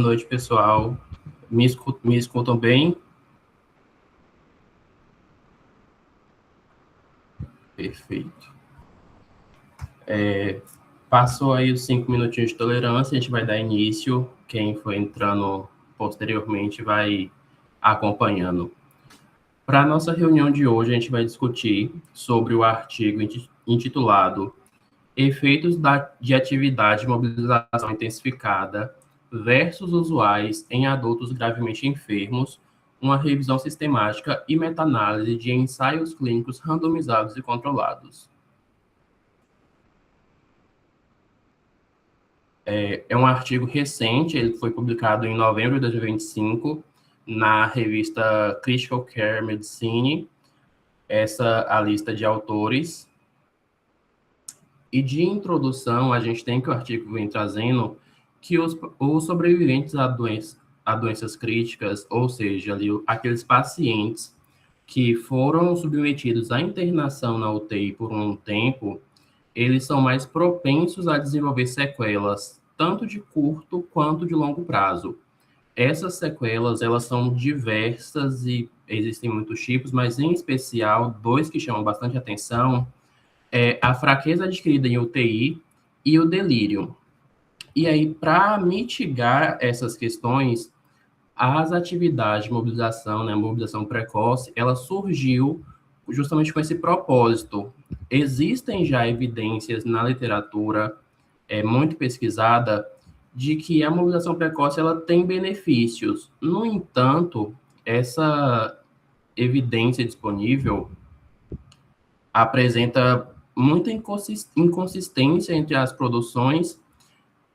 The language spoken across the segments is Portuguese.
Boa noite, pessoal. Me escutam bem? Perfeito. Passou aí os 5 minutinhos de tolerância, a gente vai dar início. Quem for entrando posteriormente vai acompanhando. Para a nossa reunião de hoje, a gente vai discutir sobre o artigo intitulado Efeitos de atividade de mobilização intensificada versus usuais em adultos gravemente enfermos, uma revisão sistemática e meta-análise de ensaios clínicos randomizados e controlados. É um artigo recente, ele foi publicado em novembro de 2025 na revista Critical Care Medicine, essa a lista de autores. E de introdução, a gente tem que o artigo vem trazendo que os sobreviventes a doenças críticas, ou seja, ali, aqueles pacientes que foram submetidos à internação na UTI por um tempo, eles são mais propensos a desenvolver sequelas, tanto de curto quanto de longo prazo. Essas sequelas, elas são diversas e existem muitos tipos, mas em especial, dois que chamam bastante atenção, a fraqueza adquirida em UTI e o delírio. E aí, para mitigar essas questões, as atividades de mobilização, né, mobilização precoce, ela surgiu justamente com esse propósito. Existem já evidências na literatura muito pesquisada de que a mobilização precoce ela tem benefícios. No entanto, essa evidência disponível apresenta muita inconsistência entre as produções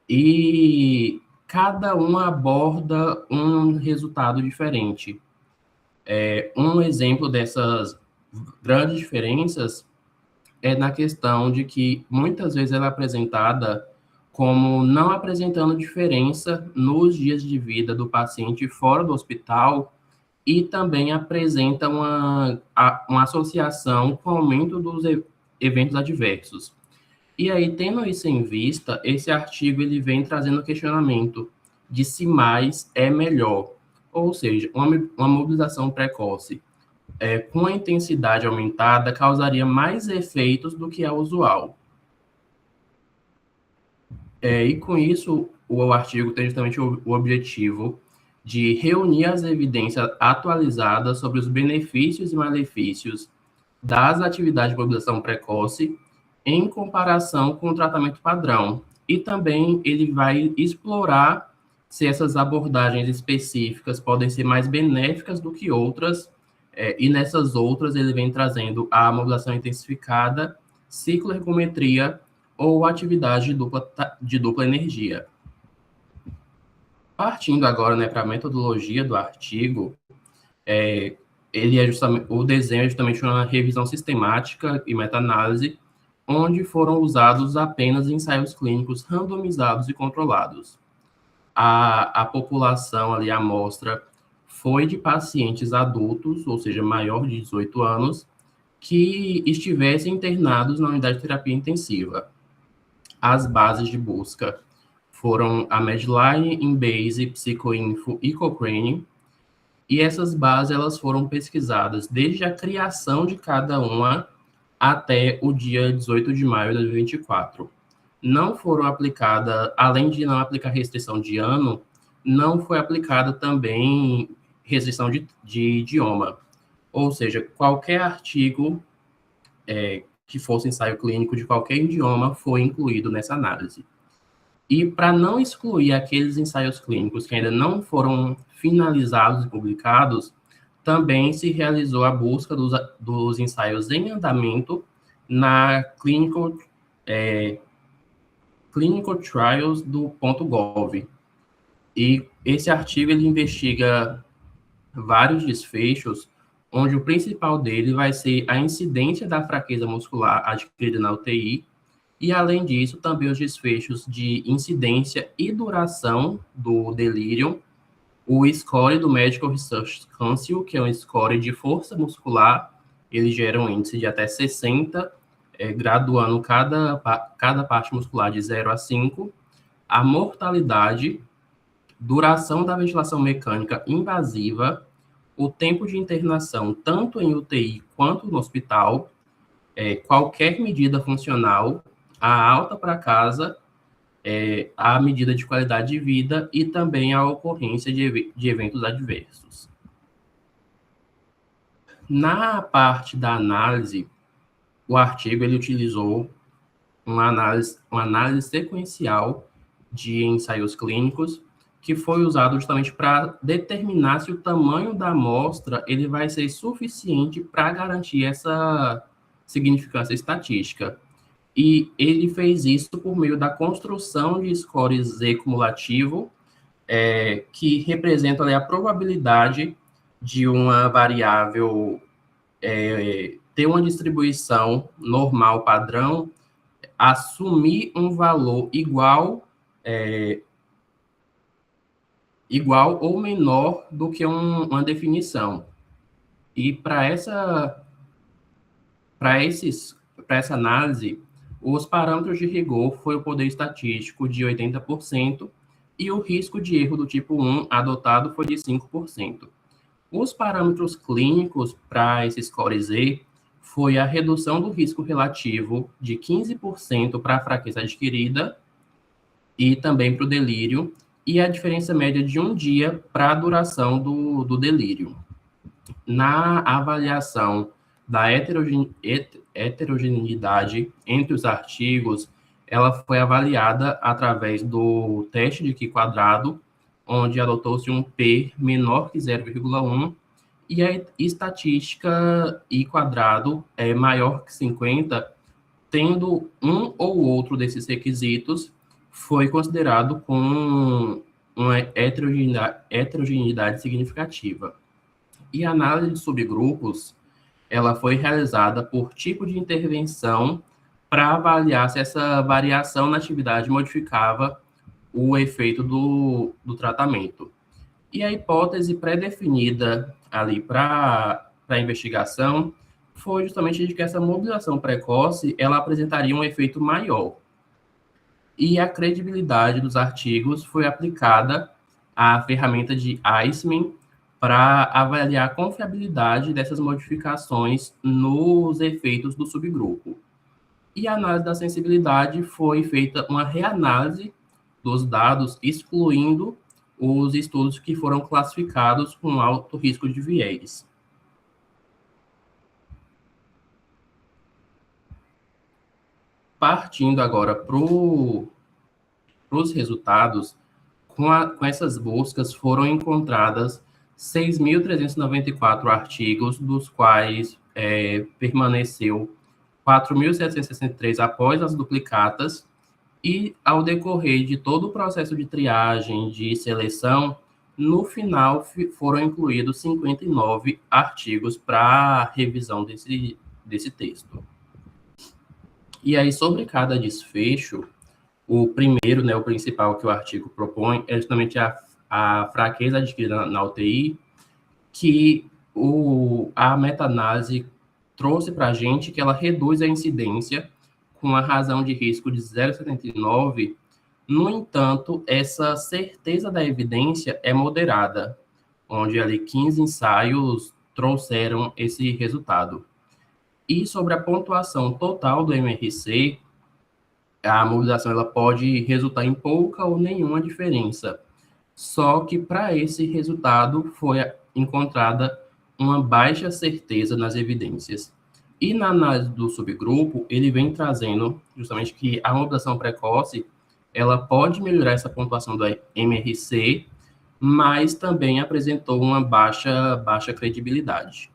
e cada uma aborda um resultado diferente. Um exemplo dessas grandes diferenças é na questão de que muitas vezes ela é apresentada como não apresentando diferença nos dias de vida do paciente fora do hospital e também apresenta uma associação com o aumento dos eventos adversos. E aí, tendo isso em vista, esse artigo ele vem trazendo o questionamento de se mais é melhor, ou seja, uma mobilização precoce com a intensidade aumentada causaria mais efeitos do que é usual. E com isso, o artigo tem justamente o objetivo de reunir as evidências atualizadas sobre os benefícios e malefícios das atividades de mobilização precoce em comparação com o tratamento padrão. E também ele vai explorar se essas abordagens específicas podem ser mais benéficas do que outras, e nessas outras ele vem trazendo a mobilização intensificada, cicloergometria ou atividade de dupla energia. Partindo agora, né, para a metodologia do artigo, ele é justamente, o desenho é justamente uma revisão sistemática e meta-análise, onde foram usados apenas ensaios clínicos randomizados e controlados. A população ali, a amostra, foi de pacientes adultos, ou seja, maior de 18 anos, que estivessem internados na unidade de terapia intensiva. As bases de busca foram a Medline, Embase, Psicoinfo e Cochrane, e essas bases elas foram pesquisadas desde a criação de cada uma até o dia 18 de maio de 2024. Não foram aplicadas, além de não aplicar restrição de ano, não foi aplicada também restrição de idioma. Ou seja, qualquer artigo que fosse ensaio clínico de qualquer idioma foi incluído nessa análise. E para não excluir aqueles ensaios clínicos que ainda não foram finalizados e publicados, também se realizou a busca dos ensaios em andamento na Clinical Trials do .gov. E esse artigo ele investiga vários desfechos, onde o principal dele vai ser a incidência da fraqueza muscular adquirida na UTI, e, além disso, também os desfechos de incidência e duração do delírio, o score do Medical Research Council, que é um score de força muscular, ele gera um índice de até 60, graduando cada parte muscular de 0 a 5, a mortalidade duração da ventilação mecânica invasiva, o tempo de internação tanto em UTI quanto no hospital, qualquer medida funcional, a alta para casa, a medida de qualidade de vida e também a ocorrência de eventos adversos. Na parte da análise, o artigo ele utilizou uma análise sequencial de ensaios clínicos que foi usado justamente para determinar se o tamanho da amostra ele vai ser suficiente para garantir essa significância estatística. E ele fez isso por meio da construção de scores Z cumulativo, que representa ali, a probabilidade de uma variável ter uma distribuição normal padrão, assumir um valor igual ou menor do que uma definição. E para essa análise, os parâmetros de rigor foi o poder estatístico de 80% e o risco de erro do tipo 1 adotado foi de 5%. Os parâmetros clínicos para esse score Z foi a redução do risco relativo de 15% para a fraqueza adquirida e também para o delírio, e a diferença média de 1 dia para a duração do delírio. Na avaliação da heterogeneidade entre os artigos, ela foi avaliada através do teste de Q-quadrado, onde adotou-se um P menor que 0,1, e a estatística I-quadrado é maior que 50, tendo um ou outro desses requisitos, foi considerado com uma heterogeneidade significativa. E a análise de subgrupos, ela foi realizada por tipo de intervenção para avaliar se essa variação na atividade modificava o efeito do tratamento. E a hipótese pré-definida ali para a investigação foi justamente de que essa mobilização precoce ela apresentaria um efeito maior. E a credibilidade dos artigos foi aplicada à ferramenta de Eisman para avaliar a confiabilidade dessas modificações nos efeitos do subgrupo. E a análise da sensibilidade foi feita uma reanálise dos dados, excluindo os estudos que foram classificados com alto risco de viés. Partindo agora para os resultados, com essas buscas foram encontradas 6.394 artigos, dos quais permaneceu 4.763 após as duplicatas, e ao decorrer de todo o processo de triagem, de seleção, no final foram incluídos 59 artigos para revisão desse texto. E aí, sobre cada desfecho, o primeiro, né, o principal que o artigo propõe é justamente a fraqueza adquirida na UTI, que a meta-análise trouxe para a gente que ela reduz a incidência com a razão de risco de 0,79. No entanto, essa certeza da evidência é moderada, onde ali 15 ensaios trouxeram esse resultado. E sobre a pontuação total do MRC, a mobilização ela pode resultar em pouca ou nenhuma diferença. Só que para esse resultado foi encontrada uma baixa certeza nas evidências. E na análise do subgrupo, ele vem trazendo justamente que a mobilização precoce ela pode melhorar essa pontuação do MRC, mas também apresentou uma baixa credibilidade.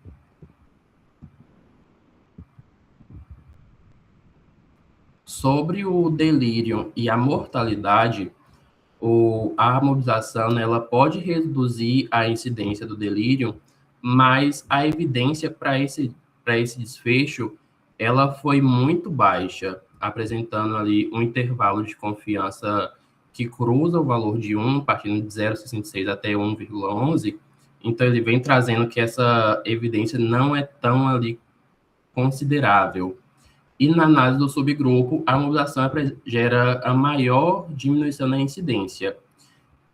Sobre o delírio e a mortalidade, a mobilização ela pode reduzir a incidência do delírio, mas a evidência para esse desfecho ela foi muito baixa, apresentando ali um intervalo de confiança que cruza o valor de 1, partindo de 0,66 até 1,11. Então, ele vem trazendo que essa evidência não é tão ali considerável. E na análise do subgrupo, a mobilização gera a maior diminuição na incidência.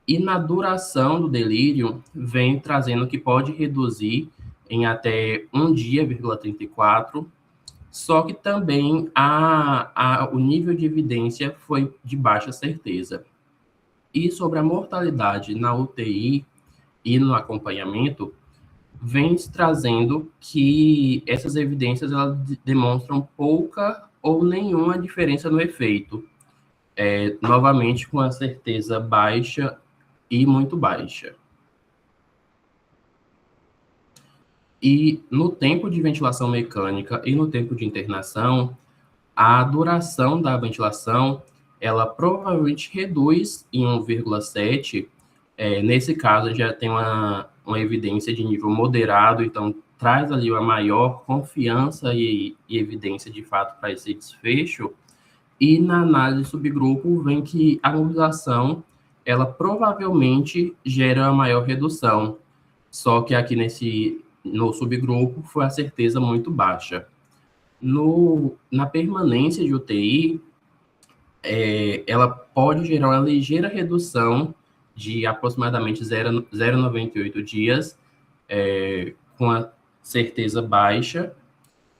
E na duração do delírio, vem trazendo que pode reduzir em até 1 dia, 34, só que também o nível de evidência foi de baixa certeza. E sobre a mortalidade na UTI e no acompanhamento, vem se trazendo que essas evidências elas demonstram pouca ou nenhuma diferença no efeito, novamente com a certeza baixa e muito baixa. E no tempo de ventilação mecânica e no tempo de internação, a duração da ventilação, ela provavelmente reduz em 1,7. Nesse caso, já tem uma evidência de nível moderado, então traz ali uma maior confiança e evidência de fato para esse desfecho. E na análise subgrupo, vem que a mobilização, ela provavelmente gera a maior redução, só que aqui no subgrupo foi a certeza muito baixa. Na permanência de UTI, ela pode gerar uma ligeira redução de aproximadamente 0,98 dias, com a certeza baixa,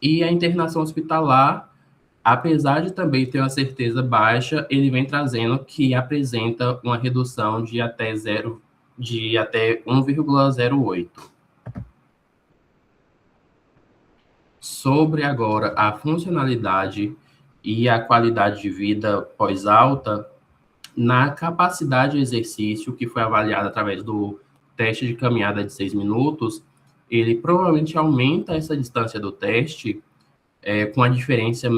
e a internação hospitalar, apesar de também ter uma certeza baixa, ele vem trazendo que apresenta uma redução de até 1,08. Sobre agora a funcionalidade e a qualidade de vida pós-alta, na capacidade de exercício, que foi avaliada através do teste de caminhada de 6 minutos, ele provavelmente aumenta essa distância do teste com a diferença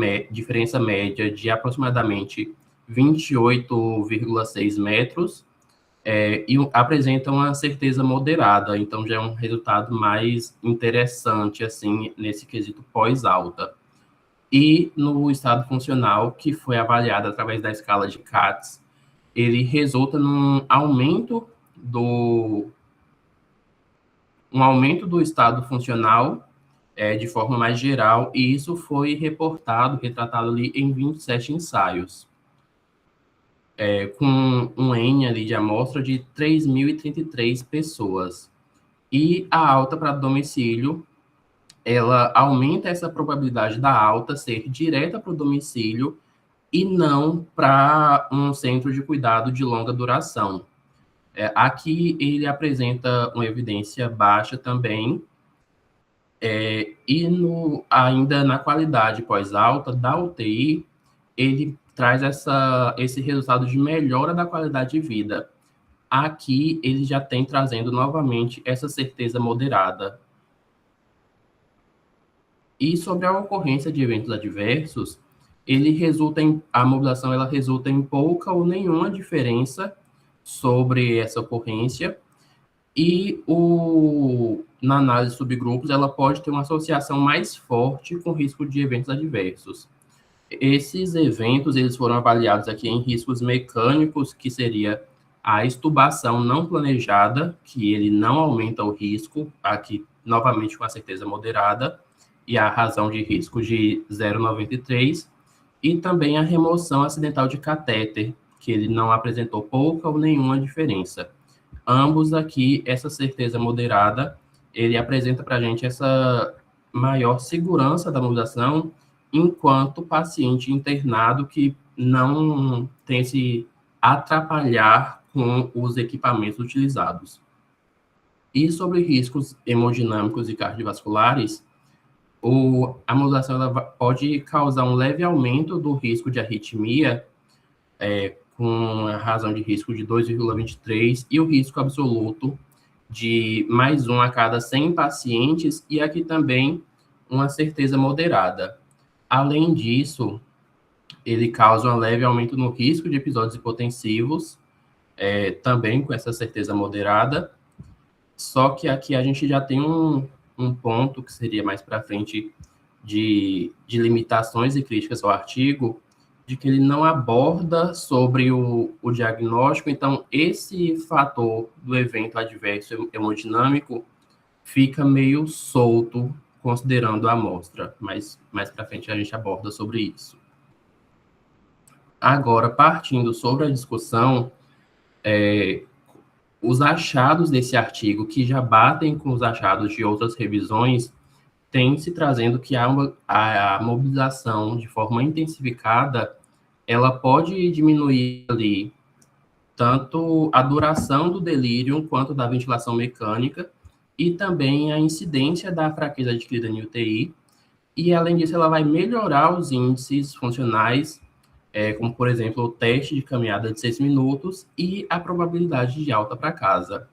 média de aproximadamente 28,6 metros, e apresenta uma certeza moderada, então já é um resultado mais interessante, assim, nesse quesito pós-alta. E no estado funcional, que foi avaliado através da escala de CATS, ele resulta num aumento do estado funcional de forma mais geral, e isso foi retratado ali em 27 ensaios, com um N ali de amostra de 3.033 pessoas. E a alta para domicílio, ela aumenta essa probabilidade da alta ser direta para o domicílio e não para um centro de cuidado de longa duração. Aqui ele apresenta uma evidência baixa também, e ainda na qualidade pós-alta da UTI, ele traz esse resultado de melhora da qualidade de vida. Aqui ele já tem trazendo novamente essa certeza moderada. E sobre a ocorrência de eventos adversos, a mobilização ela resulta em pouca ou nenhuma diferença sobre essa ocorrência, e na análise de subgrupos, ela pode ter uma associação mais forte com risco de eventos adversos. Esses eventos, eles foram avaliados aqui em riscos mecânicos, que seria a extubação não planejada, que ele não aumenta o risco, aqui novamente com a certeza moderada, e a razão de risco de 0,93, e também a remoção acidental de catéter, que ele não apresentou pouca ou nenhuma diferença. Ambos aqui, essa certeza moderada, ele apresenta para a gente essa maior segurança da mobilização, enquanto paciente internado que não tem se atrapalhar com os equipamentos utilizados. E sobre riscos hemodinâmicos e cardiovasculares, a mobilização ela pode causar um leve aumento do risco de arritmia, com a razão de risco de 2,23, e o risco absoluto de mais 1 a cada 100 pacientes, e aqui também uma certeza moderada. Além disso, ele causa um leve aumento no risco de episódios hipotensivos, também com essa certeza moderada, só que aqui a gente já tem um ponto que seria mais para frente de limitações e críticas ao artigo, de que ele não aborda sobre o diagnóstico, então esse fator do evento adverso hemodinâmico fica meio solto, considerando a amostra, mas mais para frente a gente aborda sobre isso. Agora, partindo sobre a discussão, Os achados desse artigo, que já batem com os achados de outras revisões, têm se trazendo que a mobilização de forma intensificada, ela pode diminuir ali tanto a duração do delírio quanto da ventilação mecânica e também a incidência da fraqueza adquirida em UTI. E, além disso, ela vai melhorar os índices funcionais, como, por exemplo, o teste de caminhada de 6 minutos e a probabilidade de alta para casa.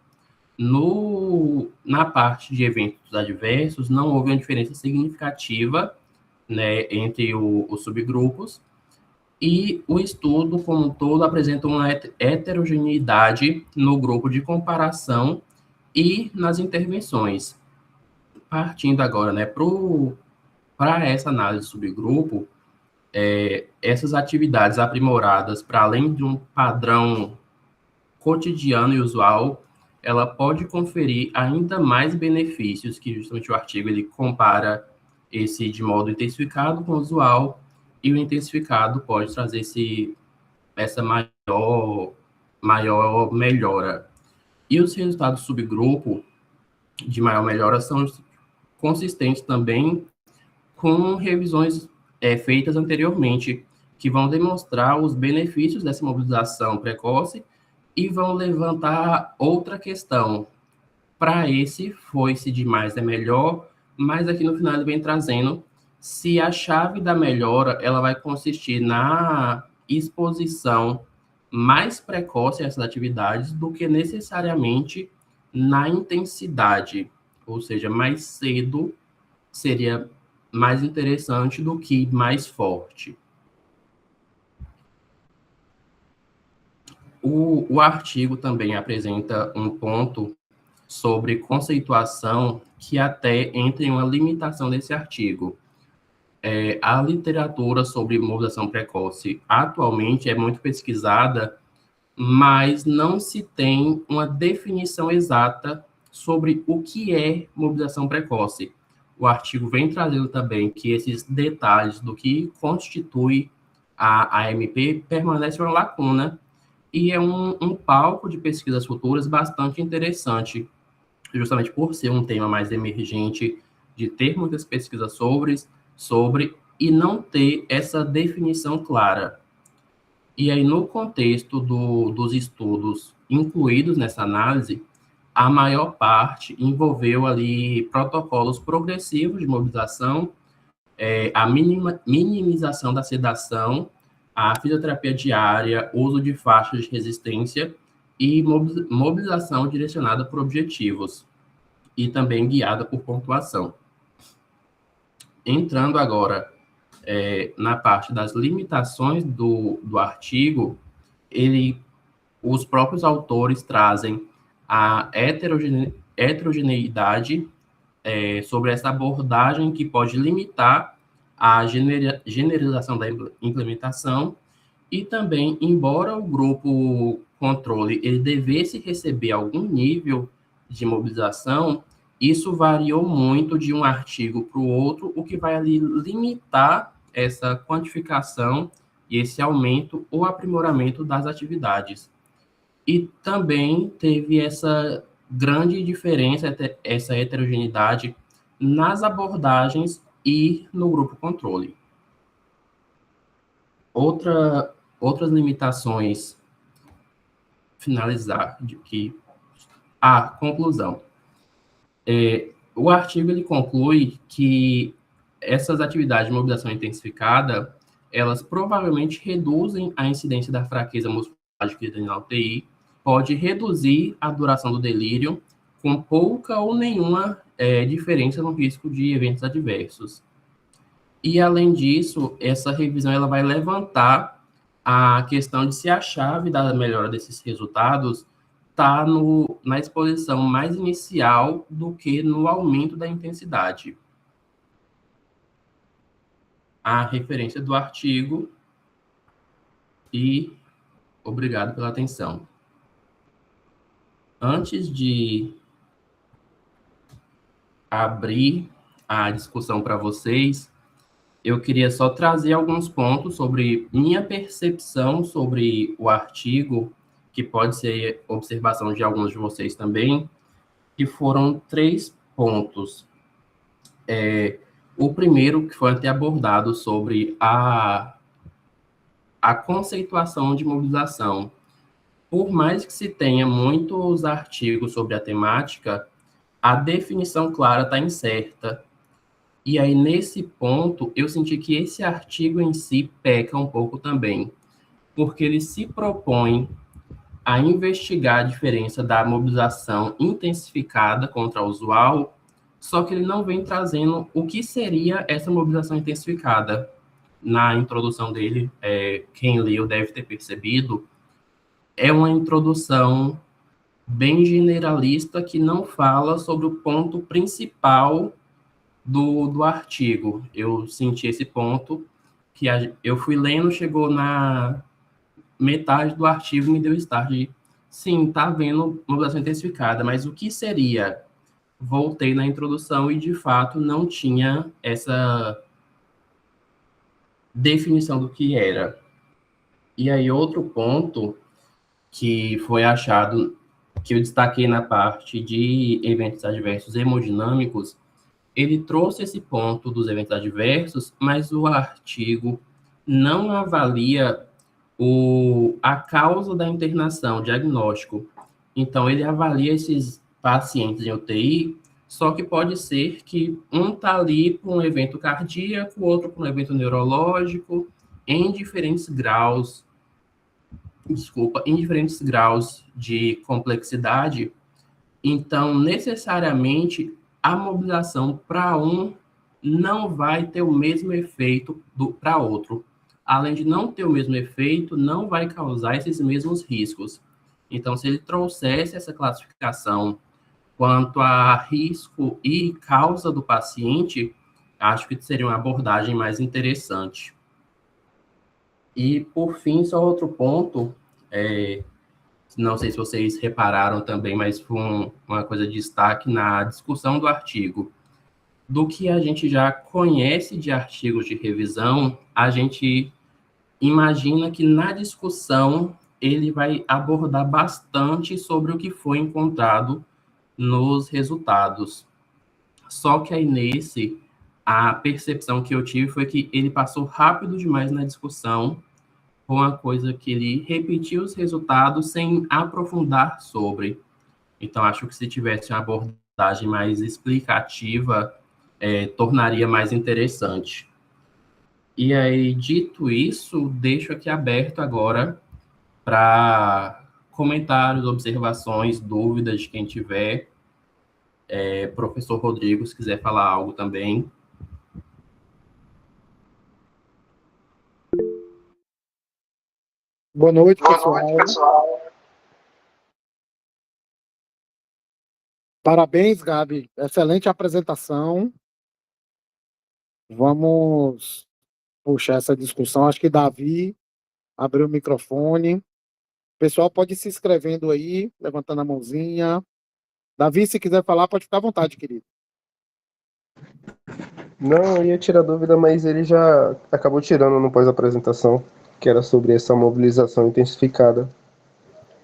Na parte de eventos adversos, não houve uma diferença significativa, né, entre os subgrupos, e o estudo, como um todo, apresenta uma heterogeneidade no grupo de comparação e nas intervenções. Partindo agora, né, para essa análise de subgrupo, essas atividades aprimoradas, para além de um padrão cotidiano e usual, ela pode conferir ainda mais benefícios, que justamente o artigo ele compara esse de modo intensificado com o usual, e o intensificado pode trazer essa maior melhora. E os resultados do subgrupo de maior melhora são consistentes também com revisões feitas anteriormente, que vão demonstrar os benefícios dessa mobilização precoce e vão levantar outra questão. Para esse, foi-se de mais é melhor, mas aqui no final ele vem trazendo se a chave da melhora ela vai consistir na exposição mais precoce a essas atividades do que necessariamente na intensidade, ou seja, mais cedo seria mais interessante do que mais forte. O artigo também apresenta um ponto sobre conceituação que até entra em uma limitação desse artigo. A literatura sobre mobilização precoce atualmente é muito pesquisada, mas não se tem uma definição exata sobre o que é mobilização precoce. O artigo vem trazendo também que esses detalhes do que constitui a AMP permanecem uma lacuna, e é um palco de pesquisas futuras bastante interessante, justamente por ser um tema mais emergente, de ter muitas pesquisas sobre e não ter essa definição clara. E aí, no contexto dos estudos incluídos nessa análise, a maior parte envolveu ali protocolos progressivos de mobilização, a minimização da sedação, a fisioterapia diária, uso de faixas de resistência e mobilização direcionada por objetivos e também guiada por pontuação. Entrando agora na parte das limitações do artigo, os próprios autores trazem a heterogeneidade sobre essa abordagem que pode limitar a generalização da implementação, e também, embora o grupo controle ele devesse receber algum nível de mobilização, isso variou muito de um artigo para o outro, o que vai ali limitar essa quantificação e esse aumento ou aprimoramento das atividades. E também teve essa grande diferença, essa heterogeneidade nas abordagens e no grupo controle. Outras limitações, finalizar, de que a conclusão. O artigo ele conclui que essas atividades de mobilização intensificada, elas provavelmente reduzem a incidência da fraqueza muscular adquirida na UTI, pode reduzir a duração do delírio, com pouca ou nenhuma diferença no risco de eventos adversos. E, além disso, essa revisão ela vai levantar a questão de se a chave da melhora desses resultados está na exposição mais inicial do que no aumento da intensidade. A referência do artigo e obrigado pela atenção. Antes de abrir a discussão para vocês, eu queria só trazer alguns pontos sobre minha percepção sobre o artigo, que pode ser observação de alguns de vocês também, que foram 3 pontos. O primeiro, que foi até abordado sobre a conceituação de mobilização. Por mais que se tenha muitos artigos sobre a temática, a definição clara está incerta. E aí, nesse ponto, eu senti que esse artigo em si peca um pouco também, porque ele se propõe a investigar a diferença da mobilização intensificada contra a usual, só que ele não vem trazendo o que seria essa mobilização intensificada. Na introdução dele, quem leu deve ter percebido, é uma introdução bem generalista que não fala sobre o ponto principal do artigo. Eu senti esse ponto que eu fui lendo, chegou na metade do artigo, me deu start de, sim, tá vendo mobilização intensificada, mas o que seria? Voltei na introdução e, de fato, não tinha essa definição do que era. E aí, outro ponto que foi achado, que eu destaquei na parte de eventos adversos hemodinâmicos, ele trouxe esse ponto dos eventos adversos, mas o artigo não avalia a causa da internação, o diagnóstico. Então, ele avalia esses pacientes em UTI, só que pode ser que um está ali por um evento cardíaco, o outro por um evento neurológico, em diferentes graus, em diferentes graus de complexidade. Então, necessariamente, a mobilização para um não vai ter o mesmo efeito para outro. Além de não ter o mesmo efeito, não vai causar esses mesmos riscos. Então, se ele trouxesse essa classificação quanto a risco e causa do paciente, acho que seria uma abordagem mais interessante. E, por fim, só outro ponto, não sei se vocês repararam também, mas foi uma coisa de destaque na discussão do artigo. Do que a gente já conhece de artigos de revisão, a gente imagina que na discussão ele vai abordar bastante sobre o que foi encontrado nos resultados. Só que aí nesse, a percepção que eu tive foi que ele passou rápido demais na discussão, foi uma coisa que ele repetiu os resultados sem aprofundar sobre. Então, acho que se tivesse uma abordagem mais explicativa, tornaria mais interessante. E aí, dito isso, deixo aqui aberto agora para comentários, observações, dúvidas de quem tiver. Professor Rodrigo, se quiser falar algo também. Boa noite, pessoal. Parabéns, Gabi. Excelente apresentação. Vamos puxar essa discussão. Acho que Davi abriu o microfone. O pessoal pode ir se inscrevendo aí, levantando a mãozinha. Davi, se quiser falar, pode ficar à vontade, querido. Não, eu ia tirar dúvida, mas ele já acabou tirando no pós-apresentação, que era sobre essa mobilização intensificada.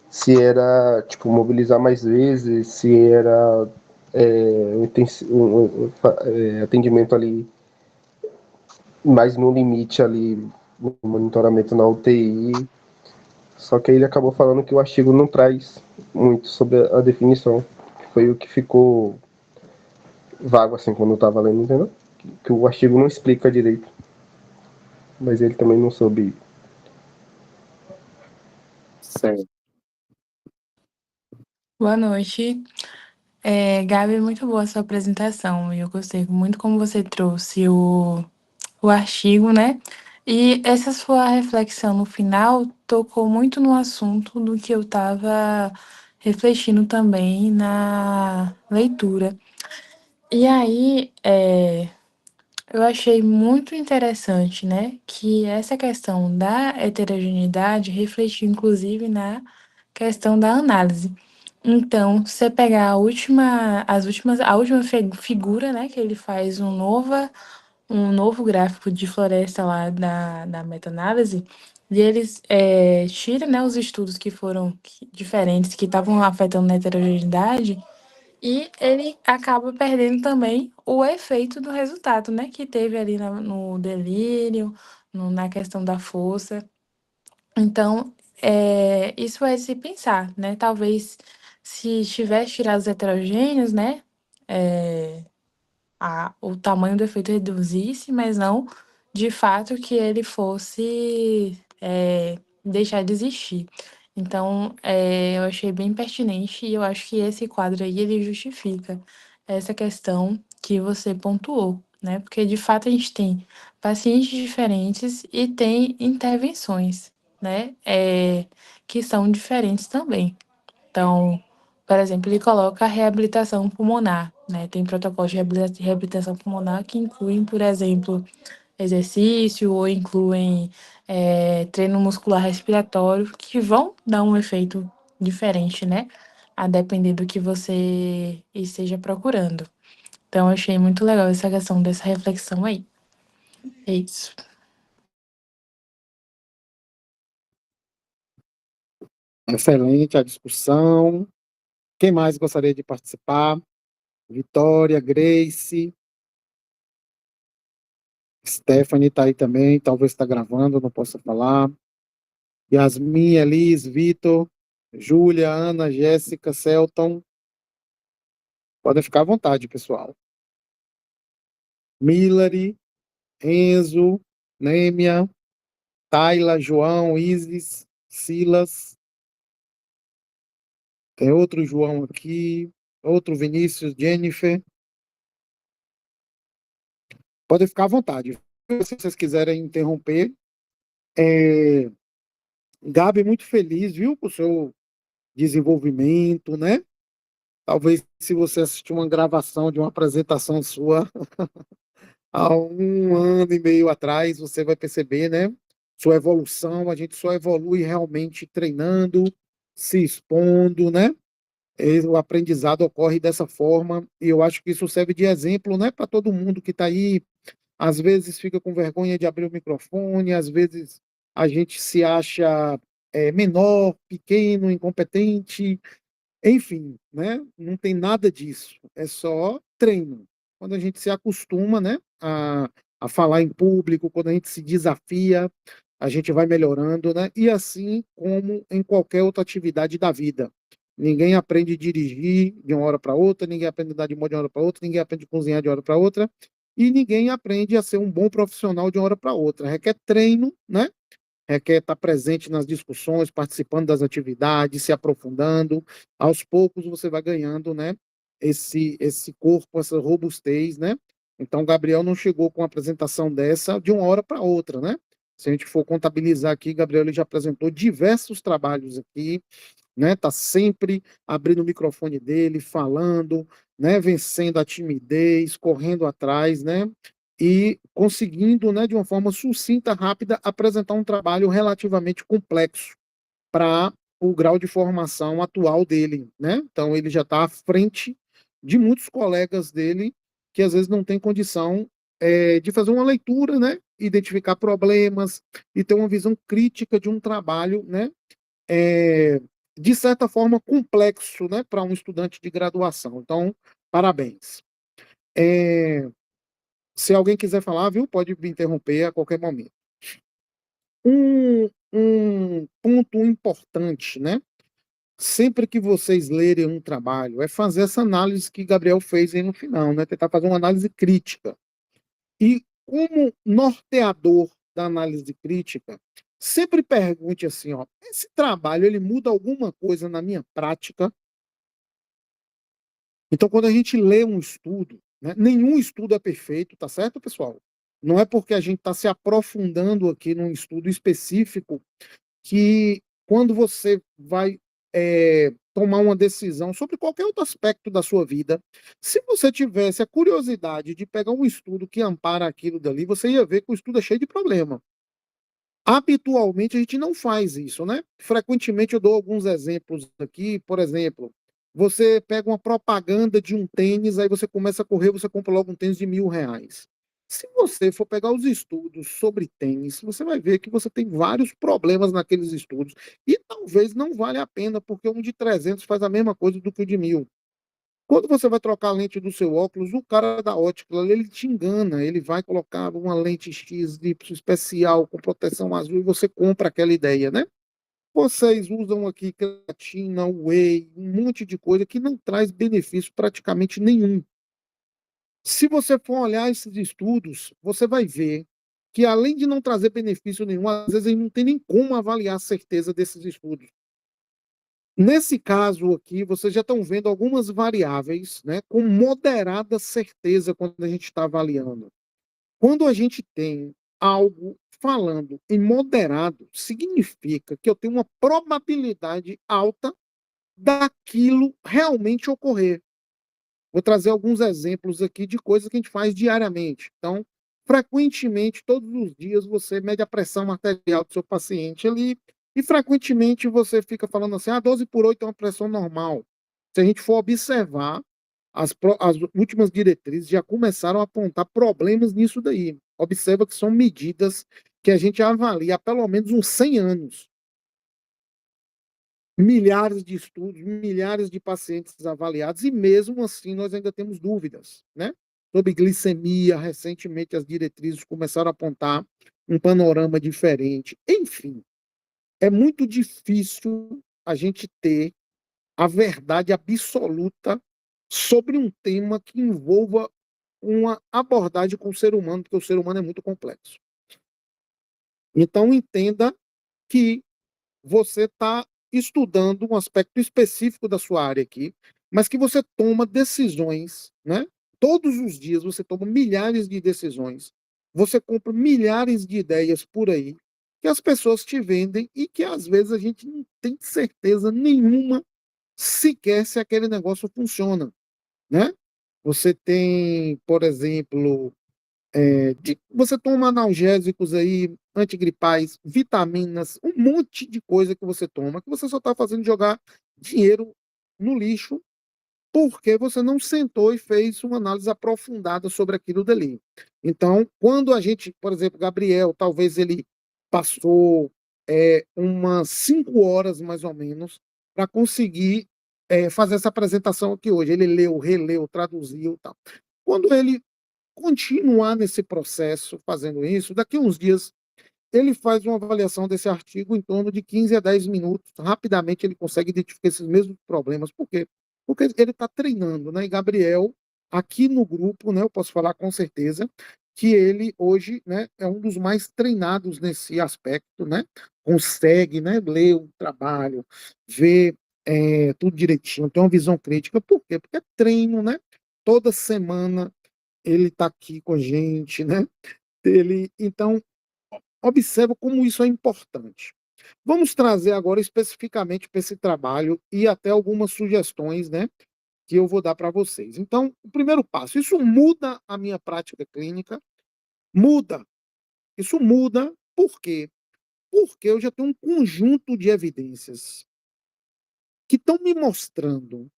Se era, tipo, mobilizar mais vezes, se era atendimento ali mais no limite ali, no monitoramento na UTI. Só que aí ele acabou falando que o artigo não traz muito sobre a definição, que foi o que ficou vago, assim, quando eu estava lendo, entendeu? Que o artigo não explica direito. Mas ele também não soube. Certo. Boa noite. Gabi, muito boa a sua apresentação. Eu gostei muito como você trouxe o artigo, né? E essa sua reflexão no final tocou muito no assunto do que eu estava refletindo também na leitura. E aí, eu achei muito interessante, né, que essa questão da heterogeneidade refletiu, inclusive, na questão da análise. Então, se você pegar a última figura, né, que ele faz um novo gráfico de floresta lá da meta-análise, E eles tiram, né, os estudos que foram diferentes, que estavam afetando a heterogeneidade, e ele acaba perdendo também o efeito do resultado, né, que teve ali no delírio, na questão da força. Então, isso é de se pensar, né? Talvez se tivesse tirado os heterogêneos, né? O tamanho do efeito reduzisse, mas não de fato que ele fosse deixar de existir. Então, eu achei bem pertinente e eu acho que esse quadro aí ele justifica essa questão que você pontuou, né? Porque de fato a gente tem pacientes diferentes e tem intervenções, né? Que são diferentes também. Então, por exemplo, ele coloca a reabilitação pulmonar, né? Tem protocolos de reabilitação pulmonar que incluem, por exemplo, exercício ou incluem treino muscular respiratório, que vão dar um efeito diferente, né? A depender do que você esteja procurando. Então, eu achei muito legal essa questão dessa reflexão aí. É isso. Excelente a discussão. Quem mais gostaria de participar? Vitória, Grace, Stephanie está aí também, talvez está gravando, não posso falar. Yasmin, Elis, Vitor, Júlia, Ana, Jéssica, Celton. Podem ficar à vontade, pessoal. Milary, Enzo, Nêmia, Tayla, João, Isis, Silas. Tem outro João aqui, outro Vinícius, Jennifer. Podem ficar à vontade. Se vocês quiserem interromper. Gabi, muito feliz, viu, com o seu desenvolvimento, né? Talvez se você assistir uma gravação de uma apresentação sua há 1 ano e meio atrás, você vai perceber, né? Sua evolução, a gente só evolui realmente treinando, se expondo, né? O aprendizado ocorre dessa forma, e eu acho que isso serve de exemplo, né, para todo mundo que está aí. Às vezes fica com vergonha de abrir o microfone, às vezes a gente se acha menor, pequeno, incompetente, enfim, né? Não tem nada disso. É só treino. Quando a gente se acostuma, né, a falar em público, quando a gente se desafia, a gente vai melhorando, né? E assim como em qualquer outra atividade da vida. Ninguém aprende a dirigir de uma hora para outra, ninguém aprende a andar de moto de uma hora para outra, ninguém aprende a cozinhar de uma hora para outra, e ninguém aprende a ser um bom profissional de uma hora para outra. Requer treino, né? Requer estar presente nas discussões, participando das atividades, se aprofundando. Aos poucos você vai ganhando, né, esse corpo, essa robustez, né? Então, Gabriel não chegou com uma apresentação dessa de uma hora para outra, né? Se a gente for contabilizar aqui, Gabriel ele já apresentou diversos trabalhos aqui, né? Tá sempre abrindo o microfone dele, falando, né? Vencendo a timidez, correndo atrás, né? E conseguindo, né, de uma forma sucinta, rápida, apresentar um trabalho relativamente complexo para o grau de formação atual dele, né? Então ele já está à frente de muitos colegas dele que às vezes não tem condição de fazer uma leitura, né? Identificar problemas e ter uma visão crítica de um trabalho, né? De certa forma complexo, né? Para um estudante de graduação. Então, parabéns. Se alguém quiser falar, viu, pode me interromper a qualquer momento. Um ponto importante, né? Sempre que vocês lerem um trabalho, é fazer essa análise que Gabriel fez aí no final, né? Tentar fazer uma análise crítica. E como norteador da análise crítica, sempre pergunte assim, ó, esse trabalho ele muda alguma coisa na minha prática? Então, quando a gente lê um estudo, né, nenhum estudo é perfeito, tá certo, pessoal? Não é porque a gente está se aprofundando aqui num estudo específico que quando você vai tomar uma decisão sobre qualquer outro aspecto da sua vida, se você tivesse a curiosidade de pegar um estudo que ampara aquilo dali, você ia ver que o estudo é cheio de problema. Habitualmente a gente não faz isso, né? Frequentemente eu dou alguns exemplos aqui, por exemplo, você pega uma propaganda de um tênis, aí você começa a correr, você compra logo um tênis de R$ 1.000. Se você for pegar os estudos sobre tênis, você vai ver que você tem vários problemas naqueles estudos. E talvez não valha a pena, porque um de 300 faz a mesma coisa do que o de 1.000. Quando você vai trocar a lente do seu óculos, o cara da ótica, ele te engana, ele vai colocar uma lente X de especial com proteção azul e você compra aquela ideia, né? Vocês usam aqui creatina, whey, um monte de coisa que não traz benefício praticamente nenhum. Se você for olhar esses estudos, você vai ver que, além de não trazer benefício nenhum, às vezes não tem nem como avaliar a certeza desses estudos. Nesse caso aqui, vocês já estão vendo algumas variáveis, né, com moderada certeza quando a gente está avaliando. Quando a gente tem algo falando em moderado, significa que eu tenho uma probabilidade alta daquilo realmente ocorrer. Vou trazer alguns exemplos aqui de coisas que a gente faz diariamente. Então, frequentemente, todos os dias, você mede a pressão arterial do seu paciente ali, e frequentemente você fica falando assim, 12/8 é uma pressão normal. Se a gente for observar, as últimas diretrizes já começaram a apontar problemas nisso daí. Observa que são medidas que a gente avalia há pelo menos uns 100 anos. Milhares de estudos, milhares de pacientes avaliados, e mesmo assim nós ainda temos dúvidas, né? Sobre glicemia, recentemente as diretrizes começaram a apontar um panorama diferente. Enfim, é muito difícil a gente ter a verdade absoluta sobre um tema que envolva uma abordagem com o ser humano, porque o ser humano é muito complexo. Então, entenda que você está estudando um aspecto específico da sua área aqui, mas que você toma decisões, né? Todos os dias você toma milhares de decisões, você compra milhares de ideias por aí, que as pessoas te vendem e que às vezes a gente não tem certeza nenhuma sequer se aquele negócio funciona, né? Você tem, por exemplo, você toma analgésicos aí, antigripais, vitaminas, um monte de coisa que você toma, que você só está fazendo jogar dinheiro no lixo, porque você não sentou e fez uma análise aprofundada sobre aquilo dali. Então, quando a gente, por exemplo, Gabriel, talvez ele passou umas 5 horas, mais ou menos, para conseguir fazer essa apresentação aqui hoje. Ele leu, releu, traduziu e tal. Quando ele continuar nesse processo, fazendo isso, daqui a uns dias ele faz uma avaliação desse artigo em torno de 15 a 10 minutos. Rapidamente ele consegue identificar esses mesmos problemas. Por quê? Porque ele está treinando, né? E Gabriel, aqui no grupo, né, eu posso falar com certeza que ele hoje, né, é um dos mais treinados nesse aspecto, né? Consegue, né, ler o trabalho, ver tudo direitinho, tem uma visão crítica. Por quê? Porque é treino, né? Toda semana ele está aqui com a gente, né? Então, observa como isso é importante. Vamos trazer agora especificamente para esse trabalho e até algumas sugestões, né, que eu vou dar para vocês. Então, o primeiro passo, isso muda a minha prática clínica? Muda. Isso muda, por quê? Porque eu já tenho um conjunto de evidências que estão me mostrando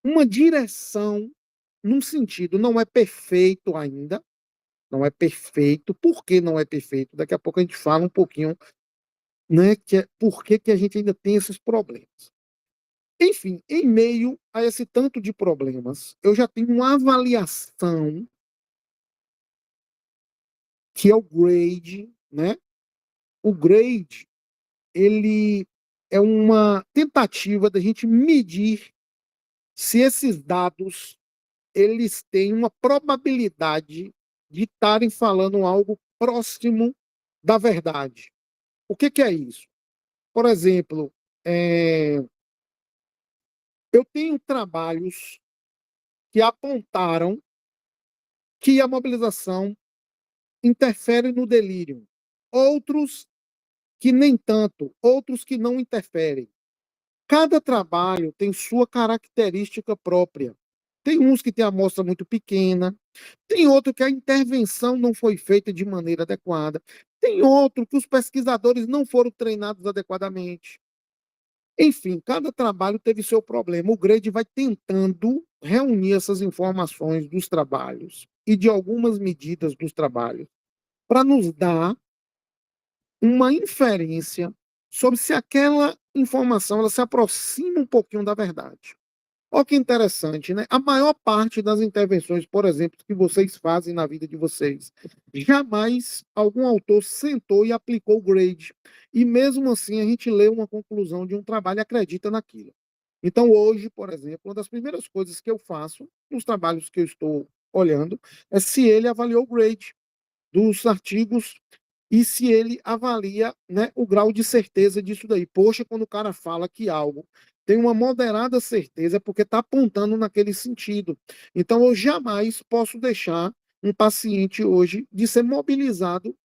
uma direção num sentido, não é perfeito ainda, não é perfeito. Por que não é perfeito? Daqui a pouco a gente fala um pouquinho, né, por que a gente ainda tem esses problemas. Enfim, em meio a esse tanto de problemas, eu já tenho uma avaliação que é o grade, né? O grade, ele é uma tentativa da gente medir se esses dados eles têm uma probabilidade de estarem falando algo próximo da verdade. O que é isso? Por exemplo, eu tenho trabalhos que apontaram que a mobilização interfere no delírio. Outros que nem tanto, outros que não interferem. Cada trabalho tem sua característica própria. Tem uns que têm a amostra muito pequena, tem outro que a intervenção não foi feita de maneira adequada, tem outro que os pesquisadores não foram treinados adequadamente. Enfim, cada trabalho teve seu problema. O grade vai tentando reunir essas informações dos trabalhos e de algumas medidas dos trabalhos para nos dar uma inferência sobre se aquela informação ela se aproxima um pouquinho da verdade. Olha que interessante, né? A maior parte das intervenções, por exemplo, que vocês fazem na vida de vocês, jamais algum autor sentou e aplicou o grade. E mesmo assim, a gente lê uma conclusão de um trabalho e acredita naquilo. Então, hoje, por exemplo, uma das primeiras coisas que eu faço nos trabalhos que eu estou olhando é se ele avaliou o grade dos artigos e se ele avalia, né, o grau de certeza disso daí. Poxa, quando o cara fala que algo tem uma moderada certeza, é porque está apontando naquele sentido. Então, eu jamais posso deixar um paciente hoje de ser mobilizado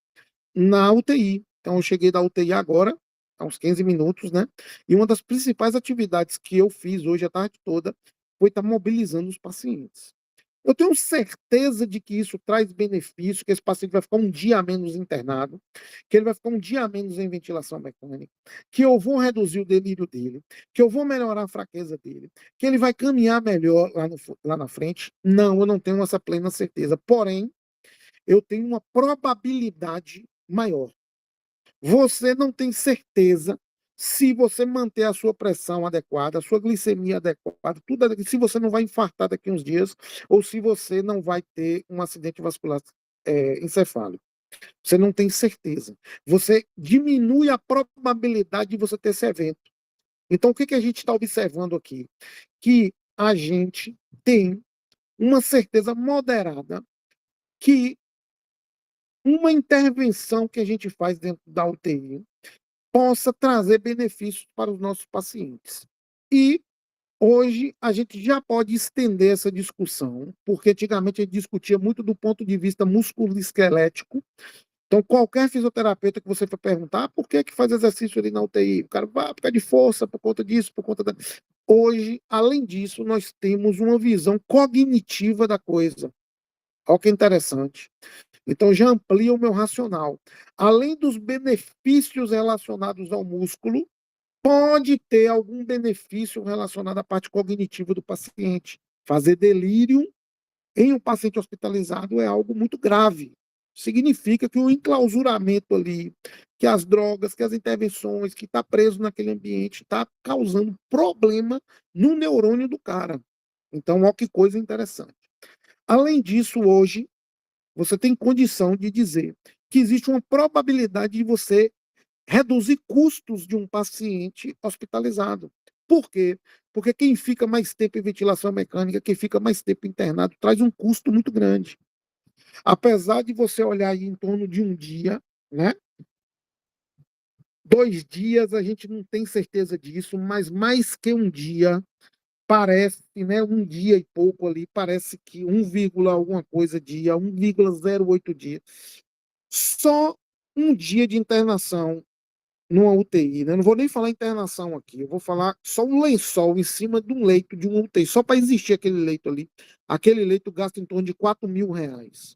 na UTI. Então, eu cheguei da UTI agora, há uns 15 minutos, né? E uma das principais atividades que eu fiz hoje a tarde toda foi estar mobilizando os pacientes. Eu tenho certeza de que isso traz benefício, que esse paciente vai ficar um dia a menos internado, que ele vai ficar um dia a menos em ventilação mecânica, que eu vou reduzir o delírio dele, que eu vou melhorar a fraqueza dele, que ele vai caminhar melhor lá na frente. Não, eu não tenho essa plena certeza. Porém, eu tenho uma probabilidade maior. Você não tem certeza se você manter a sua pressão adequada, a sua glicemia adequada, tudo adequado, se você não vai infartar daqui a uns dias, ou se você não vai ter um acidente vascular encefálico. Você não tem certeza. Você diminui a probabilidade de você ter esse evento. Então, o que a gente está observando aqui? Que a gente tem uma certeza moderada que uma intervenção que a gente faz dentro da UTI possa trazer benefícios para os nossos pacientes. E hoje a gente já pode estender essa discussão, porque antigamente a gente discutia muito do ponto de vista musculoesquelético. Então, qualquer fisioterapeuta que você for perguntar, por que faz exercício ali na UTI? O cara vai por causa de força, por conta disso, por conta da... Hoje, além disso, nós temos uma visão cognitiva da coisa. Olha que interessante. Então, já amplia o meu racional. Além dos benefícios relacionados ao músculo, pode ter algum benefício relacionado à parte cognitiva do paciente. Fazer delírio em um paciente hospitalizado é algo muito grave. Significa que o enclausuramento ali, que as drogas, que as intervenções, que está preso naquele ambiente, está causando problema no neurônio do cara. Então, olha que coisa interessante. Além disso, hoje, você tem condição de dizer que existe uma probabilidade de você reduzir custos de um paciente hospitalizado. Por quê? Porque quem fica mais tempo em ventilação mecânica, quem fica mais tempo internado, traz um custo muito grande. Apesar de você olhar aí em torno de um dia, né? 2 dias, a gente não tem certeza disso, mas mais que um dia, parece, né? Um dia e pouco ali, parece que 1, alguma coisa dia, 1,08 dia. Só um dia de internação numa UTI, né? Não vou nem falar internação aqui, eu vou falar só um lençol em cima de um leito de uma UTI, só para existir aquele leito ali. Aquele leito gasta em torno de R$ 4.000.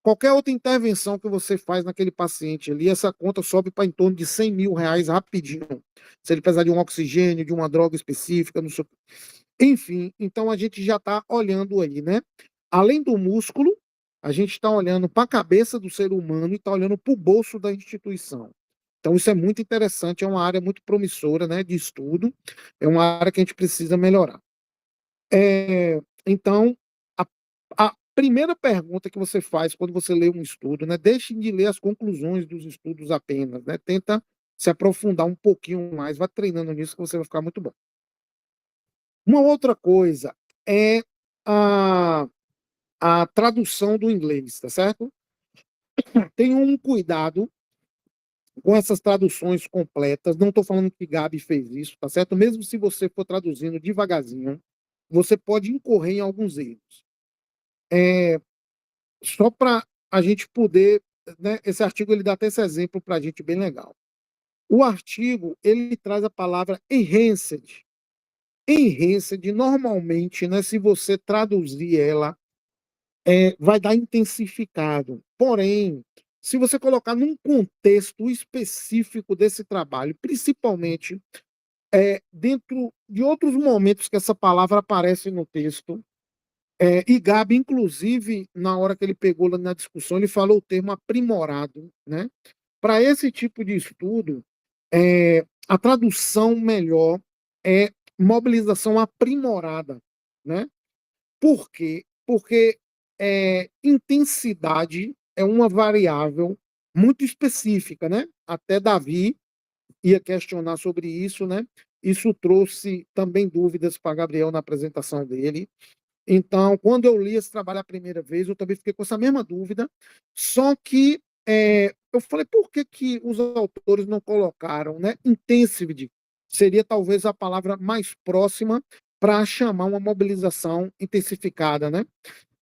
Qualquer outra intervenção que você faz naquele paciente ali, essa conta sobe para em torno de R$ 100.000 rapidinho. Se ele precisar de um oxigênio, de uma droga específica, não sei. Enfim, então a gente já está olhando aí, né? Além do músculo, a gente está olhando para a cabeça do ser humano e está olhando para o bolso da instituição. Então, isso é muito interessante, é uma área muito promissora, né, de estudo, é uma área que a gente precisa melhorar. Então, a primeira pergunta que você faz quando você lê um estudo, né, deixe de ler as conclusões dos estudos apenas, né, tenta se aprofundar um pouquinho mais, vá treinando nisso que você vai ficar muito bom. Uma outra coisa é a tradução do inglês, tá certo? Tenha um cuidado com essas traduções completas. Não estou falando que Gabi fez isso, tá certo? Mesmo se você for traduzindo devagarzinho, você pode incorrer em alguns erros. Só para a gente poder, né, esse artigo ele dá até esse exemplo para a gente bem legal. O artigo ele traz a palavra enhanced. Enhanced, normalmente, né, se você traduzir ela, vai dar intensificado. Porém, se você colocar num contexto específico desse trabalho, principalmente dentro de outros momentos que essa palavra aparece no texto, e Gabi, inclusive, na hora que ele pegou lá na discussão, ele falou o termo aprimorado, né? Para esse tipo de estudo, a tradução melhor é mobilização aprimorada, né? Por quê? Porque intensidade é uma variável muito específica, né? Até Davi ia questionar sobre isso, né? Isso trouxe também dúvidas para Gabriel na apresentação dele. Então, quando eu li esse trabalho a primeira vez, eu também fiquei com essa mesma dúvida, só que eu falei, por que que os autores não colocaram, né? Intensivity seria talvez a palavra mais próxima para chamar uma mobilização intensificada, né?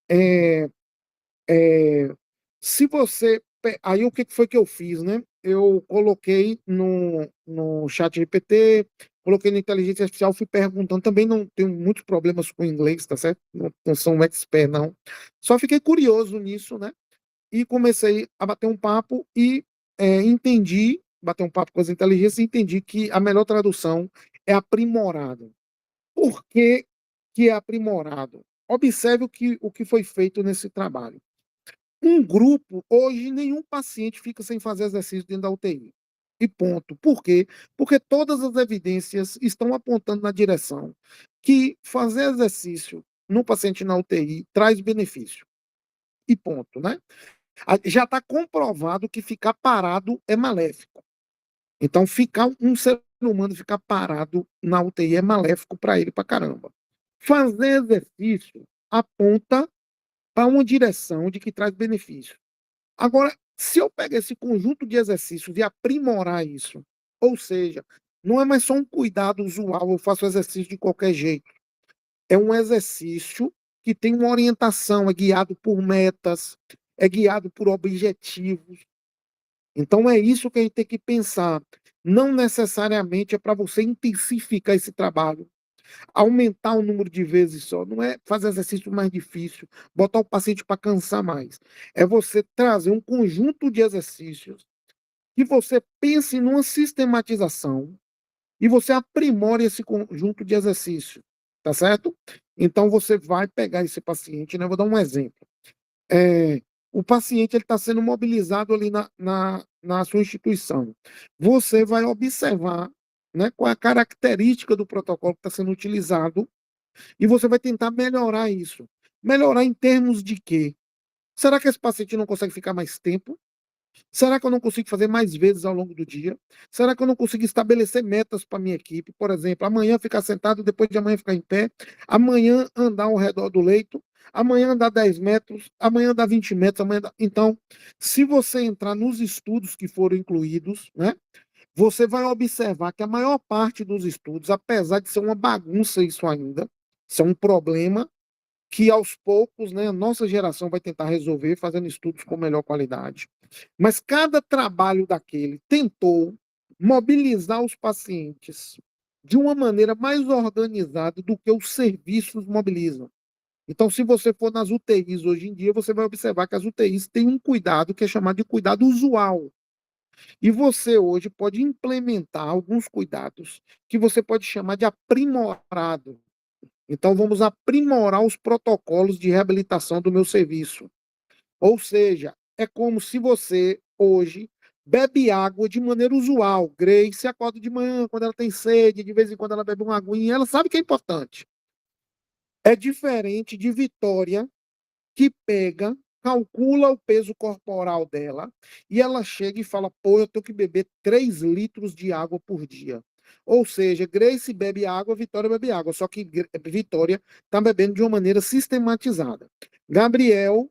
É, é, se você. Aí o que foi que eu fiz, né? Eu coloquei no chat GPT, coloquei na inteligência artificial, fui perguntando. Também não tenho muitos problemas com inglês, tá certo? Não sou um expert, não. Só fiquei curioso nisso, né? E comecei a bater um papo e entendi, bater um papo com as inteligências e entendi que a melhor tradução é aprimorado. Por que, que é aprimorado? Observe o que foi feito nesse trabalho. Um grupo, hoje, nenhum paciente fica sem fazer exercício dentro da UTI. E ponto. Por quê? Porque todas as evidências estão apontando na direção que fazer exercício no paciente na UTI traz benefício. E ponto, né? Já está comprovado que ficar parado é maléfico. Então, um ser humano ficar parado na UTI é maléfico para ele para caramba. Fazer exercício aponta para uma direção de que traz benefício. Agora, se eu pegar esse conjunto de exercícios e aprimorar isso, ou seja, não é mais só um cuidado usual, eu faço exercício de qualquer jeito. É um exercício que tem uma orientação, é guiado por metas, é guiado por objetivos. Então é isso que a gente tem que pensar. Não necessariamente é para você intensificar esse trabalho, aumentar o número de vezes só, não é fazer exercício mais difícil, botar o paciente para cansar mais. É você trazer um conjunto de exercícios que você pense numa sistematização e você aprimore esse conjunto de exercícios, tá certo? Então você vai pegar esse paciente, né? Eu vou dar um exemplo. O paciente está sendo mobilizado ali na sua instituição. Você vai observar, né, qual é a característica do protocolo que está sendo utilizado e você vai tentar melhorar isso. Melhorar em termos de quê? Será que esse paciente não consegue ficar mais tempo? Será que eu não consigo fazer mais vezes ao longo do dia? Será que eu não consigo estabelecer metas para minha equipe? Por exemplo, amanhã ficar sentado, depois de amanhã ficar em pé, amanhã andar ao redor do leito, amanhã andar 10 metros, amanhã andar 20 metros, Então, se você entrar nos estudos que foram incluídos, né, você vai observar que a maior parte dos estudos, apesar de ser uma bagunça isso ainda, isso é um problema que aos poucos, né, a nossa geração vai tentar resolver fazendo estudos com melhor qualidade. Mas cada trabalho daquele tentou mobilizar os pacientes de uma maneira mais organizada do que os serviços mobilizam. Então, se você for nas UTIs hoje em dia, você vai observar que as UTIs têm um cuidado que é chamado de cuidado usual. E você hoje pode implementar alguns cuidados que você pode chamar de aprimorado. Então, vamos aprimorar os protocolos de reabilitação do meu serviço. Ou seja, é como se você, hoje, bebe água de maneira usual. Grace acorda de manhã, quando ela tem sede, de vez em quando ela bebe uma aguinha, ela sabe que é importante. É diferente de Vitória, que pega, calcula o peso corporal dela, e ela chega e fala, pô, eu tenho que beber 3 litros de água por dia. Ou seja, Grace bebe água, Vitória bebe água, só que Vitória está bebendo de uma maneira sistematizada. Gabriel